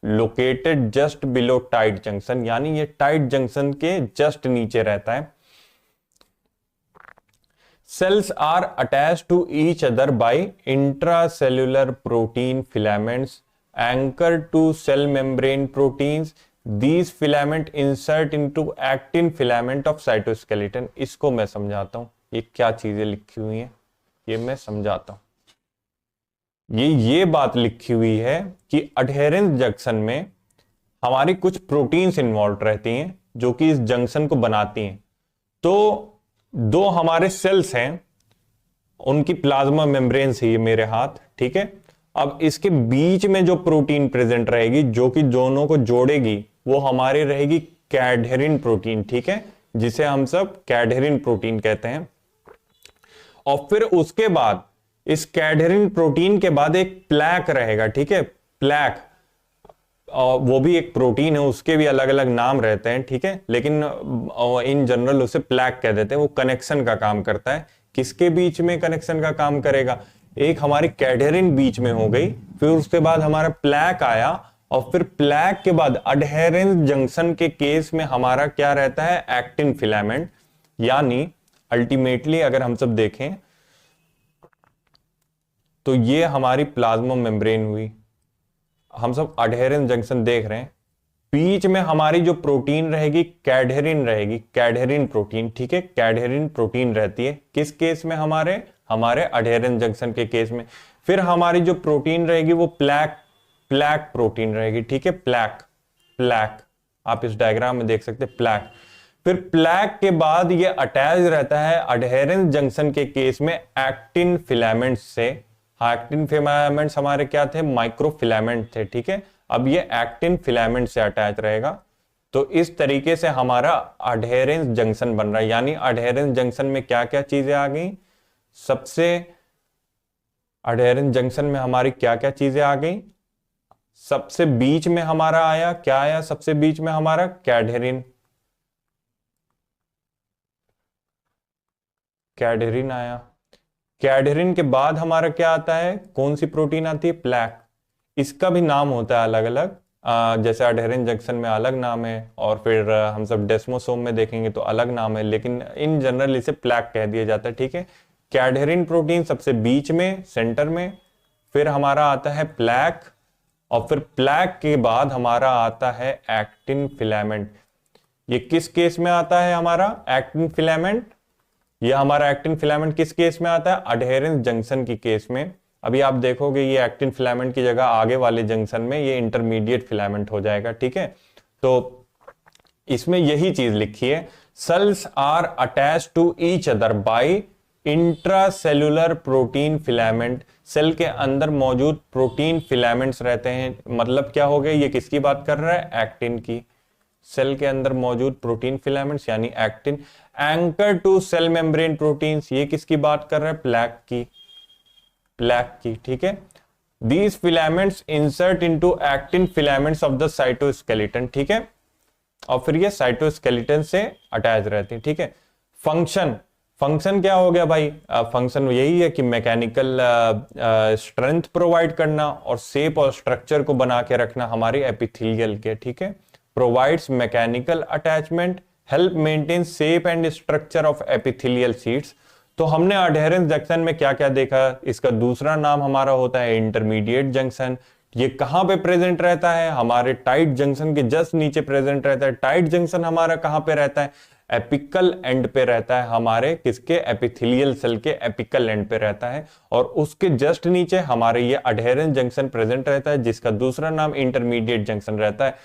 Located just below tight junction, यानी ये टाइट जंक्शन के जस्ट नीचे रहता है। Cells are attached to each other by intracellular protein filaments anchored to cell membrane proteins. These filament insert into actin filament of cytoskeleton. इसको मैं समझाता हूं, ये क्या चीजें लिखी हुई हैं ये मैं समझाता हूं। ये बात लिखी हुई है कि अडहेरेंस जंक्शन में हमारी कुछ प्रोटीन्स इन्वॉल्व रहती हैं जो कि इस जंक्शन को बनाती हैं। तो दो हमारे सेल्स हैं, उनकी प्लाज्मा मेम्ब्रेन है ये मेरे हाथ, ठीक है। अब इसके बीच में जो प्रोटीन प्रेजेंट रहेगी जो कि दोनों को जोड़ेगी वो हमारी रहेगी कैडहेरिन प्रोटीन, ठीक है, जिसे हम सब कैडहेरिन प्रोटीन कहते हैं। और फिर उसके बाद इस कैडहेरिन प्रोटीन के बाद एक प्लैक रहेगा, ठीक है, प्लैक, वो भी एक प्रोटीन है, उसके भी अलग अलग नाम रहते हैं, ठीक है, लेकिन इन जनरल उसे प्लैक कह देते हैं। वो कनेक्शन का काम करता है। किसके बीच में कनेक्शन का काम करेगा? एक हमारी कैडहेरिन बीच में हो गई, फिर उसके बाद हमारा प्लैक आया, और फिर प्लैक के बाद अडहेरेंस जंक्शन के केस में हमारा क्या रहता है? Actin filament. यानी अल्टीमेटली अगर हम सब देखें तो ये हमारी प्लाज्मा मेम्ब्रेन हुई, हम सब अडहेरेंस जंक्शन देख रहे हैं। बीच में हमारी जो प्रोटीन रहेगी कैडहेरिन रहेगी, कैडहेरिन प्रोटीन, ठीक है, कैडहेरिन प्रोटीन रहती है। किस केस में? हमारे अडहेरेंस जंक्शन के केस में। फिर हमारी जो प्रोटीन रहेगी वो प्लैक प्रोटीन रहेगी, ठीक है, प्लैक आप इस डायग्राम में देख सकते हैं, प्लैक। फिर प्लैक के बाद ये अटैच रहता है अडहेरेंस जंक्शन के केस में एक्टिन फिलामेंट्स से। एक्टिन फिलामेंट्स हमारे क्या थे? माइक्रोफिलामेंट थे, ठीक है। अब ये एक्टिन फिलामेंट से अटैच रहेगा। तो इस तरीके से हमारा अडहेरेंस जंक्शन बन रहा है। यानी अडहेरेंस जंक्शन में क्या क्या चीजें आ गई? सबसे अडहेरेंस जंक्शन में हमारी क्या क्या चीजें आ गई? सबसे बीच में हमारा आया, क्या आया सबसे बीच में? हमारा कैडहेरिन आया। कैडहेरिन के बाद हमारा क्या आता है? कौन सी प्रोटीन आती है? प्लैक। इसका भी नाम होता है अलग अलग, जैसे अडहेरेंस जंक्शन में अलग नाम है, और फिर हम सब डेस्मोसोम में देखेंगे तो अलग नाम है, लेकिन इन जनरल इसे प्लैक कह दिया जाता है, ठीक है। कैडहेरिन प्रोटीन सबसे बीच में, सेंटर में, फिर हमारा आता है प्लैक, और फिर प्लैक के बाद हमारा आता है एक्टिन फिलामेंट। ये किस केस में आता है हमारा एक्टिन फिलामेंट, ये हमारा एक्टिन फिलामेंट किस केस में आता है, अडहेरेंस जंक्शन की केस में। अभी आप देखोगे ये एक्टिन फिलामेंट की जगह आगे वाले जंक्शन में ये इंटरमीडिएट फिलामेंट हो जाएगा, ठीक है। तो इसमें यही चीज लिखी है, cells are attach to each other by intracellular protein filament. Cell के अंदर मौजूद प्रोटीन फिलामेंट्स रहते हैं, मतलब क्या हो गया, ये किसकी बात कर रहा है, एक्टिन की। सेल के अंदर मौजूद प्रोटीन फिलामेंट्स यानी actin, anchor to cell membrane proteins, ये किसकी बात कर रहा है, प्लैक की, प्लैक की, ठीक है। These filaments insert into actin filaments of the cytoskeleton, ठीक है, और फिर ये साइटोस्केलेटन से अटैच रहती है, ठीक है। फंक्शन, फंक्शन क्या हो गया भाई, फंक्शन यही है कि मैकेनिकल स्ट्रेंथ प्रोवाइड करना और शेप और स्ट्रक्चर को बना के रखना हमारे एपिथेलियल के, ठीक है। Provides mechanical attachment, help maintain shape and structure of epithelial sheets. तो हमने अडहेरेंस जंक्शन में क्या क्या देखा, इसका दूसरा नाम हमारा होता है इंटरमीडिएट जंक्शन। ये कहां पे प्रेजेंट रहता है, हमारे टाइट जंक्शन के जस्ट नीचे प्रेजेंट रहता है। टाइट जंक्शन हमारा कहां पे रहता है, एपिकल एंड पे रहता है, हमारे किसके, एपिथेलियल सेल के एपिकल एंड पे रहता है। और उसके जस्ट नीचे हमारे ये अडहेरेंस जंक्शन प्रेजेंट रहता है, जिसका दूसरा नाम इंटरमीडिएट जंक्शन रहता है।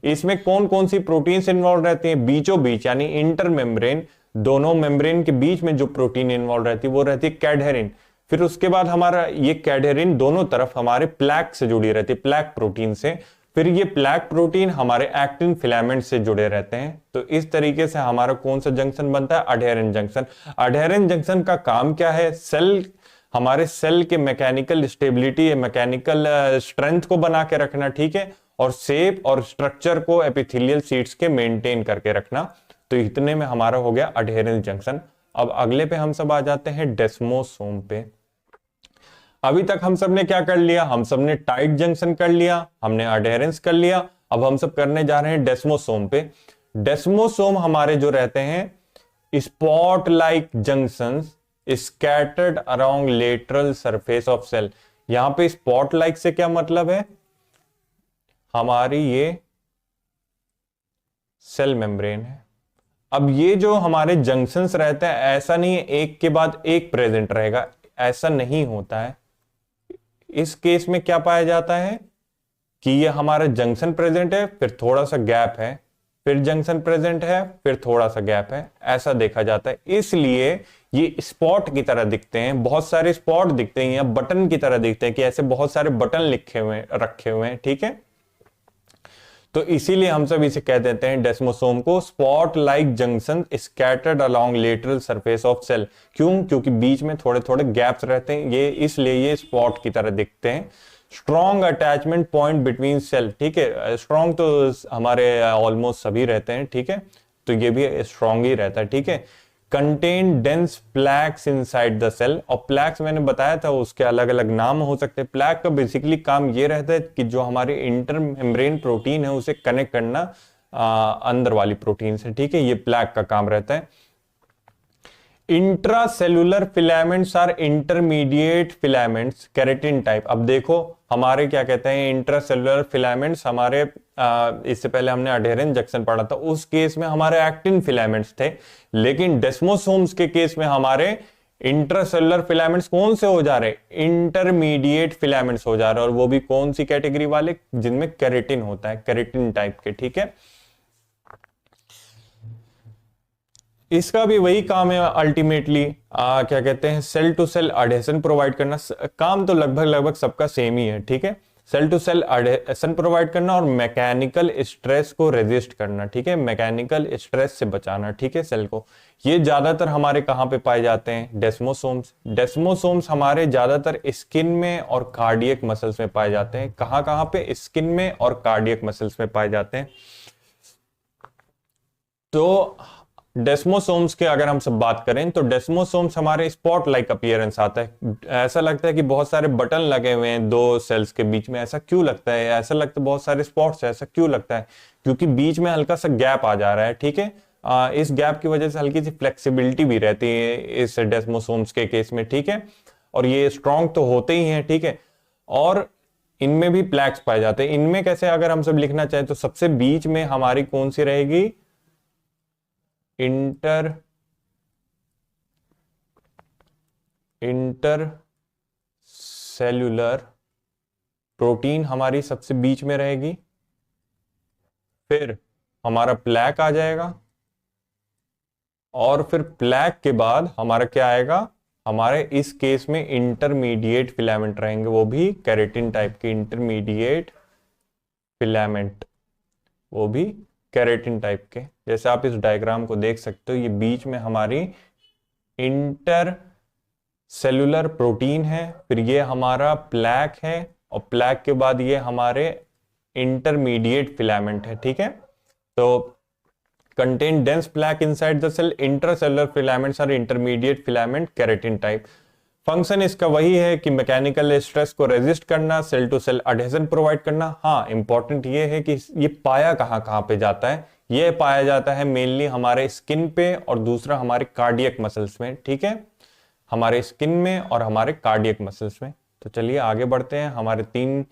इसमें कौन कौन सी प्रोटीन्स इन्वॉल्व रहती हैं, बीचों बीच यानी इंटर मेम्ब्रेन, दोनों मेम्ब्रेन के बीच में जो प्रोटीन इन्वॉल्व रहती है वो रहती है कैडहेरिन। फिर उसके बाद हमारा ये कैडहेरिन दोनों तरफ हमारे प्लैक से जुड़ी रहती है, प्लैक प्रोटीन से। फिर ये प्लैक प्रोटीन हमारे एक्टिन फिलामेंट से जुड़े रहते हैं। तो इस तरीके से हमारा कौन सा जंक्शन बनता है, अडहेरेंस जंक्शन। अडहेरेंस जंक्शन का काम क्या है, सेल, हमारे सेल के मैकेनिकल स्टेबिलिटी, मैकेनिकल स्ट्रेंथ को बना के रखना, ठीक है, और शेप और स्ट्रक्चर को एपिथेलियल शीट्स के मेंटेन करके रखना। तो इतने में हमारा हो गया अडहेरेंस जंक्शन। अब अगले पे हम सब आ जाते हैं डेस्मोसोम पे। अभी तक हम सब ने क्या कर लिया, हम सब ने टाइट जंक्शन कर लिया, हमने अडहेरेंस कर लिया। अब हम सब करने जा रहे हैं डेस्मोसोम पे। डेस्मोसोम हमारे जो रहते हैं spot like junctions scattered around lateral surface of cell. यहां पे स्पॉट लाइक से क्या मतलब है, हमारी ये सेल मेम्ब्रेन है। अब ये जो हमारे जंक्शंस रहते हैं, ऐसा नहीं है एक के बाद एक प्रेजेंट रहेगा, ऐसा नहीं होता है। इस केस में क्या पाया जाता है कि ये हमारा जंक्शन प्रेजेंट है, फिर थोड़ा सा गैप है, फिर जंक्शन प्रेजेंट है, फिर थोड़ा सा गैप है, ऐसा देखा जाता है। इसलिए ये स्पॉट की तरह दिखते हैं, बहुत सारे स्पॉट दिखते हैं या बटन की तरह दिखते हैं कि ऐसे बहुत सारे बटन लिखे हुए रखे हुए हैं, ठीक है। तो इसीलिए हम सब इसे कह देते हैं डेस्मोसोम को spot like junction scattered along lateral surface of cell. क्यों, क्योंकि बीच में थोड़े थोड़े गैप्स रहते हैं, ये इसलिए ये स्पॉट की तरह दिखते हैं। Strong attachment point between cell, ठीक है, स्ट्रॉन्ग तो हमारे ऑलमोस्ट सभी रहते हैं, ठीक है, तो ये भी स्ट्रॉन्ग ही रहता है, ठीक है। Contain dense plaques inside the cell, और प्लैक्स मैंने बताया था उसके अलग अलग नाम हो सकते हैं। प्लैक का बेसिकली काम ये रहता है कि जो हमारी इंटर मेम्ब्रेन प्रोटीन है उसे कनेक्ट करना अंदर वाली प्रोटीन से, ठीक है, ये प्लैक का काम रहता है। Intracellular filaments are intermediate filaments keratin type. अब देखो हमारे क्या कहते हैं, इंट्रासेल्युलर फिलामेंट्स हमारे इससे पहले हमने अडहेरेंस जंक्शन पढ़ा था, उस केस में हमारे एक्टिन फिलामेंट्स थे। लेकिन डेस्मोसोम्स के केस में हमारे इंट्रासेल्युलर फिलामेंट्स कौन से हो जा रहे, इंटरमीडिएट फिलामेंट्स हो जा रहे हैं, और वो भी कौन सी कैटेगरी वाले, जिनमें केराटिन होता है, केराटिन टाइप के, ठीक है। इसका भी वही काम है अल्टीमेटली, क्या कहते हैं, सेल टू सेल अडहेशन प्रोवाइड करना। काम तो लगभग सबका सेम ही है, ठीक है, सेल टू सेल अडहेशन प्रोवाइड करना और मैकेनिकल स्ट्रेस को रेजिस्ट करना, ठीक है, मैकेनिकल स्ट्रेस से बचाना, ठीक है, सेल को। ये ज्यादातर हमारे कहां पे पाए जाते हैं, डेस्मोसोम्स। डेस्मोसोम्स हमारे ज्यादातर स्किन में और कार्डियक मसल्स में पाए जाते हैं। कहां पे, स्किन में और कार्डियक मसल्स में पाए जाते हैं। तो डेस्मोसोम्स के अगर हम सब बात करें तो डेस्मोसोम्स हमारे स्पॉट लाइक अपीयरेंस आता है। ऐसा लगता है कि बहुत सारे बटन लगे हुए हैं दो सेल्स के बीच में, ऐसा क्यों लगता है, ऐसा लगता है बहुत सारे स्पॉट्स है, ऐसा क्यों लगता है, क्योंकि बीच में हल्का सा गैप आ जा रहा है, ठीक है। इस गैप की वजह से हल्की सी फ्लेक्सिबिलिटी भी रहती है इस डेस्मोसोम्स के केस में, ठीक है, और ये स्ट्रॉन्ग तो होते ही हैं, ठीक है, और इनमें भी प्लैक्स पाए जाते हैं। इनमें कैसे अगर हम सब लिखना चाहें तो सबसे बीच में हमारी कौन सी रहेगी, इंटर सेल्यूलर प्रोटीन हमारी सबसे बीच में रहेगी, फिर हमारा प्लैक आ जाएगा, और फिर प्लैक के बाद हमारा क्या आएगा, हमारे इस केस में इंटरमीडिएट फिलामेंट रहेंगे, वो भी केराटिन टाइप के इंटरमीडिएट फिलामेंट, वो भी केराटिन टाइप के। जैसे आप इस डायग्राम को देख सकते हो, ये बीच में हमारी इंटर सेलुलर प्रोटीन है, फिर ये हमारा प्लैक है, और प्लैक के बाद ये हमारे इंटरमीडिएट फिलामेंट है। ठीक है, तो contain dense plaque inside the cell, intracellular filaments are intermediate filament keratin type। Function इसका वही है कि मैकेनिकल स्ट्रेस को रेजिस्ट करना, सेल टू सेल अडहेजन प्रोवाइड करना। हाँ, इंपॉर्टेंट ये है कि ये पाया कहाँ पे जाता है, ये पाया जाता है मेनली हमारे स्किन पे और दूसरा हमारे कार्डियक मसल्स में। ठीक है, हमारे स्किन में और हमारे कार्डियक मसल्स में। तो चलिए आगे बढ़ते हैं। हमारे 3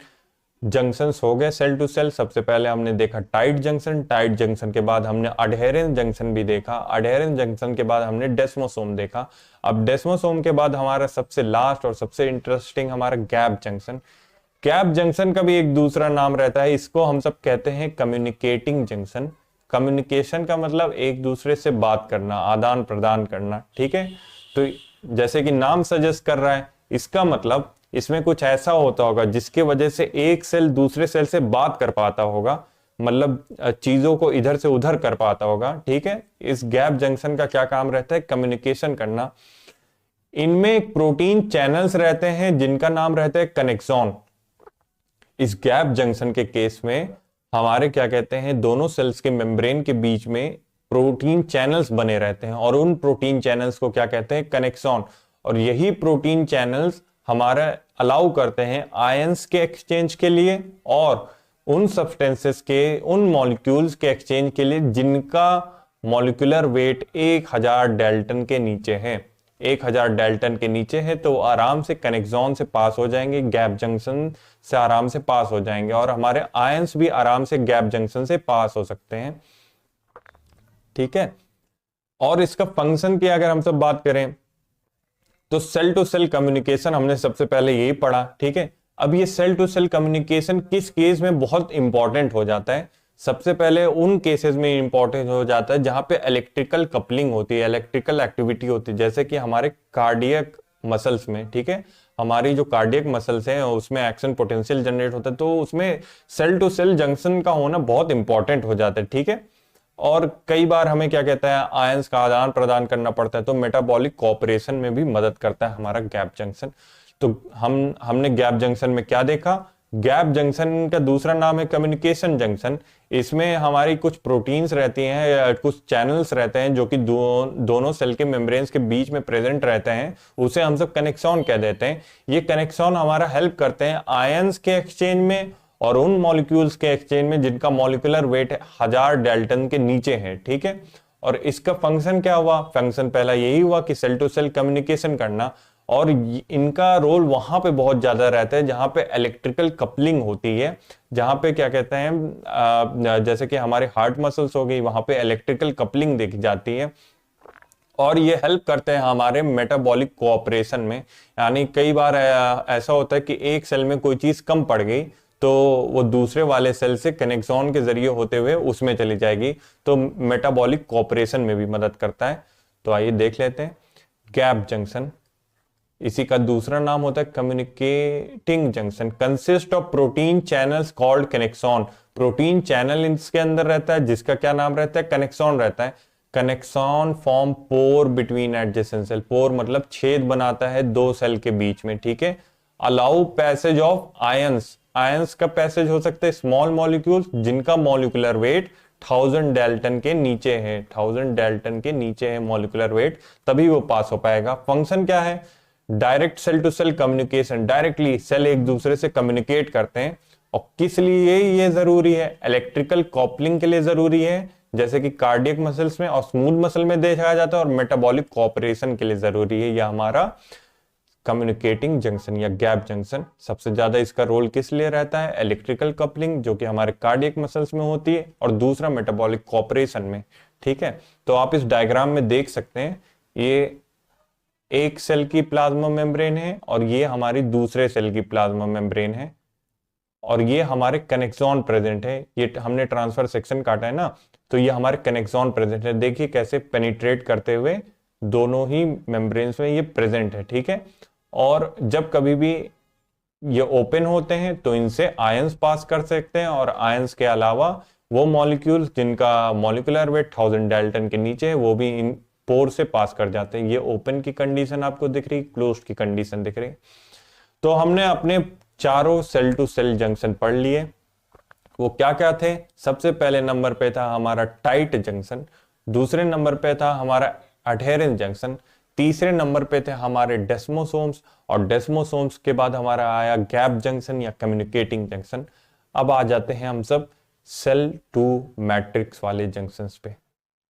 जंक्शंस हो गए सेल टू सेल। सबसे पहले हमने देखा टाइट जंक्शन, टाइट जंक्शन के बाद हमने अडहेरेंस जंक्शन भी देखा, अडहेरेंस जंक्शन के बाद हमने डेस्मोसोम देखा। अब डेस्मोसोम के बाद हमारा सबसे लास्ट और सबसे इंटरेस्टिंग हमारा गैप जंक्शन। गैप जंक्शन का भी एक दूसरा नाम रहता है, इसको हम सब कहते हैं कम्युनिकेटिंग जंक्शन। कम्युनिकेशन का मतलब एक दूसरे से बात करना, आदान प्रदान करना। ठीक है, तो जैसे कि नाम सजेस्ट कर रहा है, इसका मतलब इसमें कुछ ऐसा होता होगा जिसके वजह से एक सेल दूसरे सेल से बात कर पाता होगा, मतलब चीजों को इधर से उधर कर पाता होगा। ठीक है, इस गैप जंक्शन का क्या काम रहता है, कम्युनिकेशन करना। इनमें एक प्रोटीन चैनल्स रहते हैं जिनका नाम रहता है कनेक्सॉन। इस गैप जंक्शन के केस में हमारे क्या कहते हैं, दोनों सेल्स के मेम्ब्रेन के बीच में प्रोटीन चैनल्स बने रहते हैं, और उन प्रोटीन चैनल्स को क्या कहते हैं, कनेक्सॉन। और यही प्रोटीन चैनल्स हमारा अलाउ करते हैं आयंस के एक्सचेंज के लिए और उन सब्सटेंसेस के, उन मॉलिक्यूल्स के एक्सचेंज के लिए जिनका मॉलिक्यूलर वेट 1000 डाल्टन के नीचे है। 1000 डाल्टन के नीचे है तो आराम से कनेक्सॉन से पास हो जाएंगे, गैप जंक्शन से आराम से पास हो जाएंगे, और हमारे आयंस भी आराम से गैप जंक्शन से पास हो सकते हैं। ठीक है, और इसका फंक्शन की अगर हम सब बात करें तो सेल टू सेल कम्युनिकेशन हमने सबसे पहले यही पढ़ा। ठीक है, अब ये सेल टू सेल कम्युनिकेशन किस केस में बहुत इंपॉर्टेंट हो जाता है, सबसे पहले उन केसेस में इंपॉर्टेंट हो जाता है जहां पे इलेक्ट्रिकल कपलिंग होती है, इलेक्ट्रिकल एक्टिविटी होती है, जैसे कि हमारे कार्डियक मसल्स में। ठीक है, हमारी जो कार्डियक मसल्स हैं उसमें एक्शन पोटेंशियल जनरेट होता है, तो उसमें सेल टू सेल जंक्शन का होना बहुत इंपॉर्टेंट हो जाता है। ठीक है, और कई बार हमें क्या कहता है, आयंस का आदान प्रदान करना पड़ता है, तो मेटाबॉलिक कोऑपरेशन में भी मदद करता है हमारा गैप जंक्शन। तो हमने गैप जंक्शन में क्या देखा, गैप जंक्शन का दूसरा नाम है कम्युनिकेशन जंक्शन। इसमें हमारी कुछ प्रोटीन्स रहती हैं या कुछ चैनल्स रहते हैं जो कि दोनों सेल के मेम्ब्रेन्स के बीच में प्रेजेंट रहते हैं, उसे हम सब कनेक्सॉन कह देते हैं। ये कनेक्सॉन हमारा हेल्प करते हैं आयंस के एक्सचेंज में और उन मॉलिक्यूल्स के एक्सचेंज में जिनका मॉलिक्यूलर वेट 1000 डाल्टन के नीचे है। ठीक है, और इसका फंक्शन क्या हुआ, फंक्शन पहला यही हुआ कि सेल टू सेल कम्युनिकेशन करना, और इनका रोल वहां पे बहुत ज्यादा रहता है जहां पे इलेक्ट्रिकल कपलिंग होती है, जहां पे क्या कहते हैं, जैसे कि हमारे हार्ट मसल्स हो गई, वहां पे इलेक्ट्रिकल कपलिंग देखी जाती है, और ये हेल्प करते हैं हमारे मेटाबॉलिक कोऑपरेशन में। यानी कई बार ऐसा होता है कि एक सेल में कोई चीज कम पड़ गई तो वो दूसरे वाले सेल से कनेक्सॉन के जरिए होते हुए उसमें चली जाएगी, तो मेटाबॉलिक कोऑपरेशन में भी मदद करता है। तो आइए देख लेते हैं गैप जंक्शन। इसी का दूसरा नाम होता है communicating junction. Consist of protein channels called connexon. Protein channel इसके अंदर रहता है जिसका क्या नाम रहता है, कनेक्सॉन रहता है। कनेक्सॉन फॉर्म पोर बिटवीन एडजेसेंट सेल। पोर मतलब छेद बनाता है दो सेल के बीच में। ठीक है, allow passage of ions. Ions का पैसेज हो सकता है स्मॉल मॉलिक्यूल्स जिनका मॉलिक्यूलर वेट 1000 डाल्टन के नीचे है, 1000 डाल्टन के नीचे है मॉलिक्यूलर वेट, तभी वो पास हो पाएगा। फंक्शन क्या है, direct cell to cell communication. Directly cell एक दूसरे से कम्युनिकेट करते हैं, और किस लिए ये जरूरी है, इलेक्ट्रिकल कॉपलिंग के लिए जरूरी है, जैसे कि कार्डियक मसल्स में और स्मूथ मसल में देखा जाता है, और मेटाबॉलिक कोऑपरेशन के लिए जरूरी है। यह हमारा कम्युनिकेटिंग जंक्शन या गैप जंक्शन। सबसे ज्यादा इसका रोल किस लिए रहता है, इलेक्ट्रिकल कपलिंग जो कि हमारे कार्डियक मसल्स में होती है, और दूसरा मेटाबॉलिक कोऑपरेशन में। ठीक है, तो आप इस डायग्राम में देख सकते हैं ये एक सेल की प्लाज्मा मेम्ब्रेन है और ये हमारी दूसरे सेल की प्लाज्मा मेम्ब्रेन है और ये हमारे कनेक्सॉन प्रेजेंट है। ये हमने ट्रांसफर सेक्शन काटा है ना, तो ये हमारे कनेक्सॉन प्रेजेंट है। देखिए कैसे पेनिट्रेट करते हुए दोनों ही मेम्ब्रेन्स में ये प्रेजेंट है। ठीक है, और जब कभी भी ये ओपन होते हैं तो इनसे आयंस पास कर सकते हैं और आयंस के अलावा वो मॉलिक्यूल्स जिनका मॉलिक्यूलर वेट 1000 डाल्टन के नीचे है वो भी इन पोर से पास कर जाते हैं। ये ओपन की कंडीशन आपको दिख रही, क्लोज्ड की कंडीशन दिख रही। तो हमने अपने चारों सेल टू सेल जंक्शन पढ़ लिए। वो क्या क्या थे? सबसे पहले नंबर पे था हमारा टाइट जंक्शन, दूसरे नंबर पे था हमारा अडहेरेंस जंक्शन, तीसरे नंबर पे थे हमारे डेस्मोसोम्स और डेस्मोसोम्स के बाद हमारा आया गैप जंक्शन या कम्युनिकेटिंग जंक्शन। अब आ जाते हैं हम सब सेल टू मैट्रिक्स वाले जंक्शंस पे।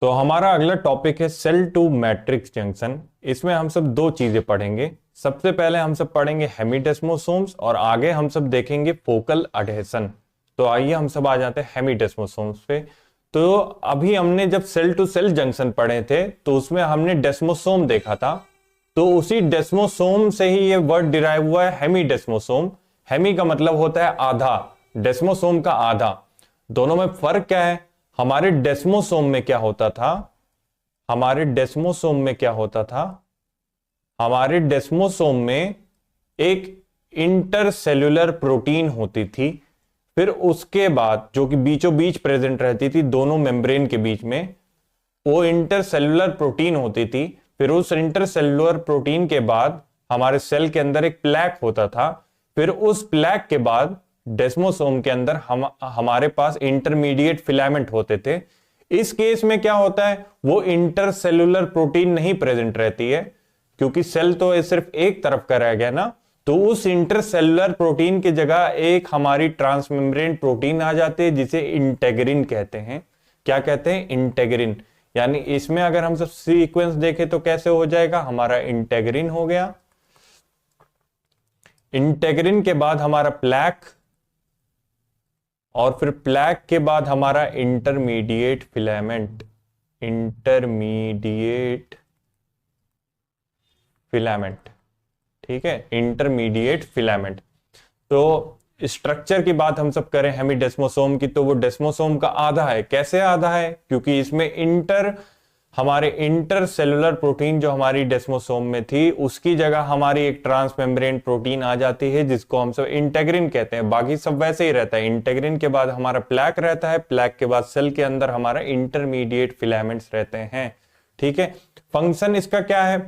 तो हमारा अगला टॉपिक है सेल टू मैट्रिक्स जंक्शन। इसमें हम सब दो चीजें पढ़ेंगे। सबसे पहले हम सब पढ़ेंगे हेमीडेस्मोसोम्स और आगे हम सब देखेंगे फोकल अडहेशन। तो आइए हम सब आ जाते हैं हेमीडेस्मोसोम्स पे। तो अभी हमने जब सेल टू सेल जंक्शन पढ़े थे तो उसमें हमने डेस्मोसोम देखा था, तो उसी डेस्मोसोम से ही ये वर्ड डिराइव हुआ है हेमीडेस्मोसोम। हेमी का मतलब होता है आधा, डेस्मोसोम का आधा। दोनों में फर्क क्या है? हमारे डेस्मोसोम में क्या होता था? हमारे डेस्मोसोम में क्या होता था? हमारे डेस्मोसोम में एक इंटरसेल्यूलर प्रोटीन होती थी, फिर उसके बाद जो कि बीचों बीच प्रेजेंट रहती थी दोनों मेम्ब्रेन के बीच में, वो इंटरसेल्यूलर प्रोटीन होती थी। फिर उस इंटरसेल्यूलर प्रोटीन के बाद हमारे सेल के अंदर एक प्लैक होता था। फिर उस प्लैक के बाद डेस्मोसोम के अंदर हमारे पास इंटरमीडिएट फिलामेंट होते थे। इस केस में क्या होता है? वो इंटरसेल्यूलर प्रोटीन नहीं प्रेजेंट रहती है, क्योंकि सेल तो सिर्फ एक तरफ का रह गया ना, तो उस इंटरसेल्यूलर प्रोटीन की जगह एक हमारी ट्रांसमेम्ब्रेन प्रोटीन आ जाती है जिसे इंटेग्रिन कहते हैं। क्या कहते हैं? इंटेग्रिन। यानी इसमें अगर हम सब सीक्वेंस देखें तो कैसे हो जाएगा? हमारा इंटेग्रिन हो गया, इंटेग्रिन के बाद हमारा प्लैक, और फिर प्लैक के बाद हमारा इंटरमीडिएट फिलामेंट। इंटरमीडिएट फिलामेंट, ठीक है, इंटरमीडिएट फिलामेंट। तो स्ट्रक्चर की बात हम सब करें हेमीडेस्मोसोम की, तो वो डेस्मोसोम का आधा है। कैसे आधा है? क्योंकि इसमें हमारे इंटरसेलुलर प्रोटीन जो हमारी डेस्मोसोम में थी उसकी जगह हमारी एक ट्रांसमेम्ब्रेन प्रोटीन आ जाती है जिसको हम सब इंटेग्रिन कहते हैं। बाकी सब वैसे ही रहता है। इंटेग्रिन के बाद हमारा प्लैक रहता है, प्लैक के बाद सेल के अंदर हमारा इंटरमीडिएट फिलामेंट्स रहते हैं। ठीक है, फंक्शन इसका क्या है?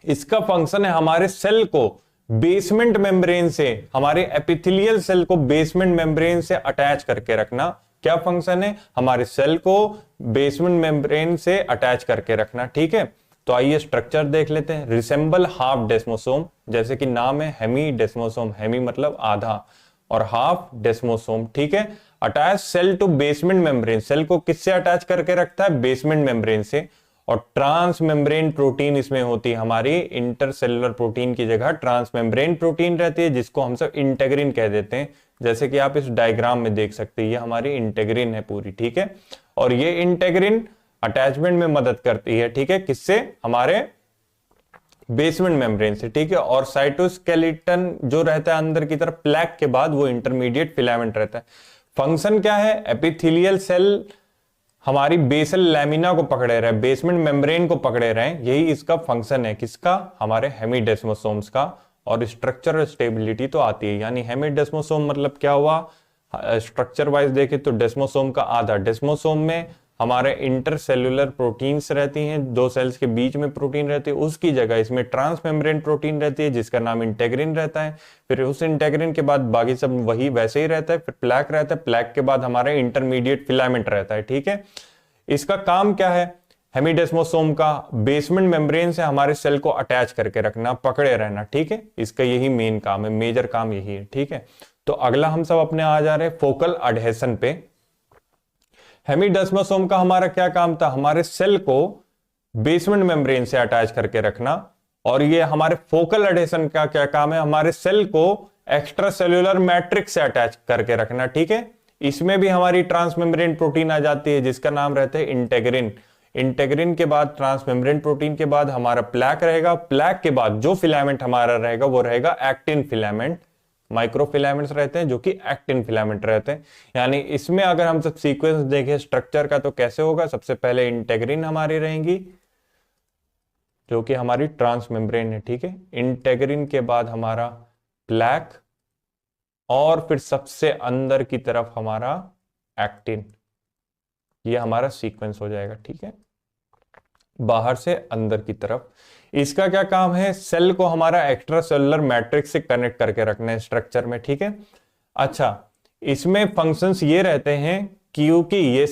इसका फंक्शन है हमारे सेल को बेसमेंट मेम्ब्रेन से, हमारे एपिथेलियल सेल को बेसमेंट मेम्ब्रेन से अटैच करके रखना। क्या फंक्शन है? हमारे सेल को बेसमेंट मेम्ब्रेन से अटैच करके रखना। ठीक है, तो आइए स्ट्रक्चर देख लेते हैं। रिसेंबल हाफ डेस्मोसोम, जैसे कि नाम है हेमी डेस्मोसोम, हेमी मतलब आधा और हाफ डेस्मोसोम। ठीक है, attach cell to basement membrane, cell को किससे अटैच करके रखता है? बेसमेंट मेम्ब्रेन से। और ट्रांसमेम्ब्रेन प्रोटीन इसमें होती है हमारी, इंटरसेलुलर प्रोटीन की जगह ट्रांसमेम्ब्रेन प्रोटीन रहती है जिसको हम सब इंटेग्रिन कह देते हैं। जैसे कि आप इस डायग्राम में देख सकते हैं, ये हमारी इंटेग्रिन है पूरी। ठीक है, और ये इंटेग्रिन अटैचमेंट में मदद करती है। ठीक है, किससे? हमारे बेसमेंट मेम्ब्रेन से। ठीक है, और साइटोस्केलेटन जो रहता है अंदर की तरफ प्लैक के बाद, वो इंटरमीडिएट फिलामेंट रहता है। फंक्शन क्या है? एपिथेलियल सेल हमारी बेसल लैमिना को पकड़े रहे, बेसमेंट मेम्ब्रेन को पकड़े रहे, यही इसका फंक्शन है। किसका? हमारे हेमीडेस्मोसोम्स का। और स्ट्रक्चरल स्टेबिलिटी तो आती है। यानी हेमीडेस्मोसोम मतलब क्या हुआ? स्ट्रक्चर वाइज देखें तो डेस्मोसोम का आधा। डेस्मोसोम में हमारे इंटरसेल्यूलर प्रोटीन्स रहती हैं, दो सेल्स के बीच में प्रोटीन रहती है, उसकी जगह इसमें ट्रांसमेम्ब्रेन प्रोटीन रहती है जिसका नाम इंटेग्रिन रहता है। फिर उस इंटेग्रिन के बाद बाकी सब वही वैसे ही रहता है। फिर प्लैक रहता है, प्लैक के बाद हमारा इंटरमीडिएट फिलामेंट रहता है। ठीक है, इसका काम क्या है हेमीडेस्मोसोम का? बेसमेंट मेम्ब्रेन से हमारे सेल को अटैच करके रखना, पकड़े रहना। ठीक है, इसका यही मेन काम है, मेजर काम यही है। ठीक है, तो अगला हम सब अपने आ जा रहे हैं फोकल अडहेशन पे। हेमीडेस्मोसोम का हमारा क्या काम था? हमारे सेल को बेसमेंट मेम्ब्रेन से अटैच करके रखना। और ये हमारे फोकल अडहेशन का क्या काम है? हमारे सेल को एक्स्ट्रा सेल्यूलर मैट्रिक्स से अटैच करके रखना। ठीक है, इसमें भी हमारी ट्रांसमेम्ब्रेन प्रोटीन आ जाती है जिसका नाम रहता है इंटेग्रिन। इंटेग्रिन के बाद ट्रांसमेम्ब्रेन प्रोटीन के बाद हमारा प्लैक रहेगा। प्लैक के बाद जो फिलामेंट हमारा रहेगा वो रहेगा एक्टिन फिलामेंट। माइक्रोफिलामेंट्स रहते हैं जो कि एक्टिन फिलामेंट रहते हैं। यानी इसमें अगर हम सब सीक्वेंस देखें स्ट्रक्चर का तो कैसे होगा, सबसे पहले इंटेग्रिन हमारी रहेंगी जो कि हमारी ट्रांसमेम्ब्रेन है, ठीक है। इंटेग्रिन के बाद हमारा प्लैक और फिर सबसे अंदर की तरफ हमारा एक्टिन। ये हमारा सीक्वेंस हो जाएगा, ठीक है, बाहर से अंदर की तरफ। इसका क्या काम है, सेल को हमारा एक्स्ट्रा सेलुलर मैट्रिक्स से कनेक्ट करके रखना है स्ट्रक्चर में, ठीक है। अच्छा, इसमें फंक्शंस ये रहते हैं क्योंकि ये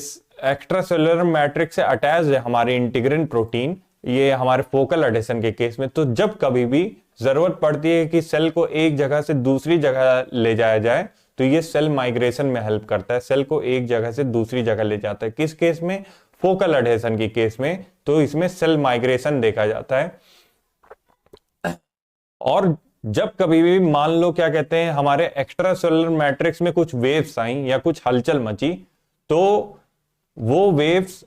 एक्स्ट्रा सेलुलर मैट्रिक्स से अटैच है हमारे इंटीग्रिन प्रोटीन, ये हमारे फोकल एडेशन के केस में। तो जब कभी भी जरूरत पड़ती है कि सेल को एक जगह से दूसरी जगह ले जाया जाए तो ये सेल माइग्रेशन में हेल्प करता है, सेल को एक जगह से दूसरी जगह ले जाता है। किस केस में, फोकल एडेशन की केस में, तो इसमें सेल माइग्रेशन देखा जाता है। और जब कभी भी मान लो क्या कहते हैं हमारे एक्स्ट्रा सेलुलर मैट्रिक्स में कुछ वेव्स आई या कुछ हलचल मची तो वो वेव्स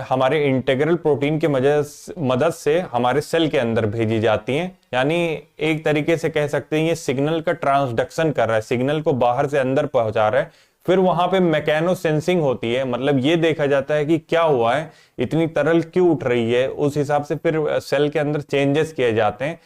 हमारे इंटीग्रल प्रोटीन के मदद से हमारे सेल के अंदर भेजी जाती हैं। यानी एक तरीके से कह सकते हैं ये सिग्नल का ट्रांसडक्शन कर रहा है, सिग्नल को बाहर से अंदर पहुंचा रहा है। फिर वहां पे मैकेनो सेंसिंग होती है, मतलब ये देखा जाता है कि क्या हुआ है, इतनी तरल क्यों उठ रही है, उस हिसाब से फिर सेल के अंदर चेंजेस किए जाते हैं।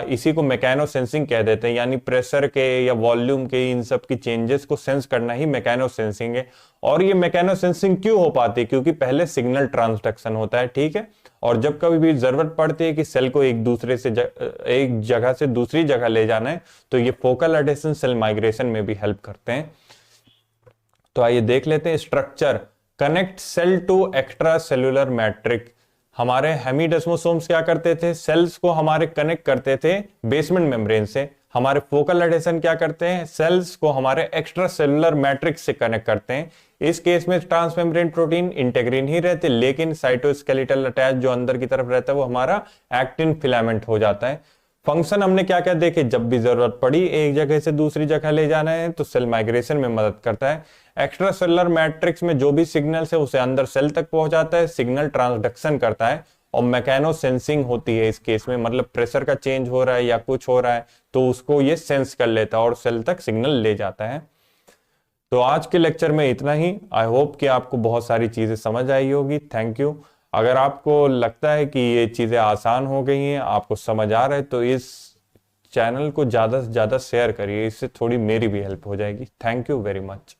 इसी को मैकेनो सेंसिंग कह देते हैं, यानी प्रेशर के या वॉल्यूम के इन सब की चेंजेस को सेंस करना ही मैकेनो सेंसिंग है। और ये मैकेनो सेंसिंग क्यों हो पाती है, क्योंकि पहले सिग्नल ट्रांसडक्शन होता है, ठीक है। और जब कभी भी जरूरत पड़ती है कि सेल को एक जगह से दूसरी जगह ले जाना है तो ये फोकल एडेशन सेल माइग्रेशन में भी हेल्प करते हैं। तो आइए देख लेते हैं structure. Connect cell to extracellular matrix. हमारे हेमिडेस्मोसोम्स क्या करते थे, सेल्स को हमारे कनेक्ट करते थे बेसमेंट मेम्ब्रेन से। हमारे फोकल एडेशन क्या करते हैं, सेल्स को हमारे एक्स्ट्रा सेलुलर मैट्रिक्स से कनेक्ट करते हैं। इस केस में ट्रांसमेम्ब्रेन प्रोटीन इंटेग्रिन ही रहते, लेकिन साइटोस्केलेटल अटैच जो अंदर की तरफ रहता है वो हमारा एक्टिन फिलामेंट हो जाता है। फंक्शन हमने क्या क्या देखे, जब भी जरूरत पड़ी एक जगह से दूसरी जगह ले जाना है तो सेल माइग्रेशन में मदद करता है। एक्स्ट्रा सेलुलर मैट्रिक्स में जो भी सिग्नल्स है उसे अंदर सेल तक पहुंचाता है, सिग्नल ट्रांसडक्शन करता है। और मैकेनो सेंसिंग होती है इस केस में, मतलब प्रेशर का चेंज हो रहा है या कुछ हो रहा है तो उसको ये सेंस कर लेता है और सेल तक सिग्नल ले जाता है। तो आज के लेक्चर में इतना ही। आई होप कि आपको बहुत सारी चीजें समझ आई होगी। Thank you. अगर आपको लगता है कि ये चीजें आसान हो गई हैं, आपको समझ आ रहा है, तो इस चैनल को ज्यादा से ज्यादा शेयर करिए, इससे थोड़ी मेरी भी हेल्प हो जाएगी। Thank you very much.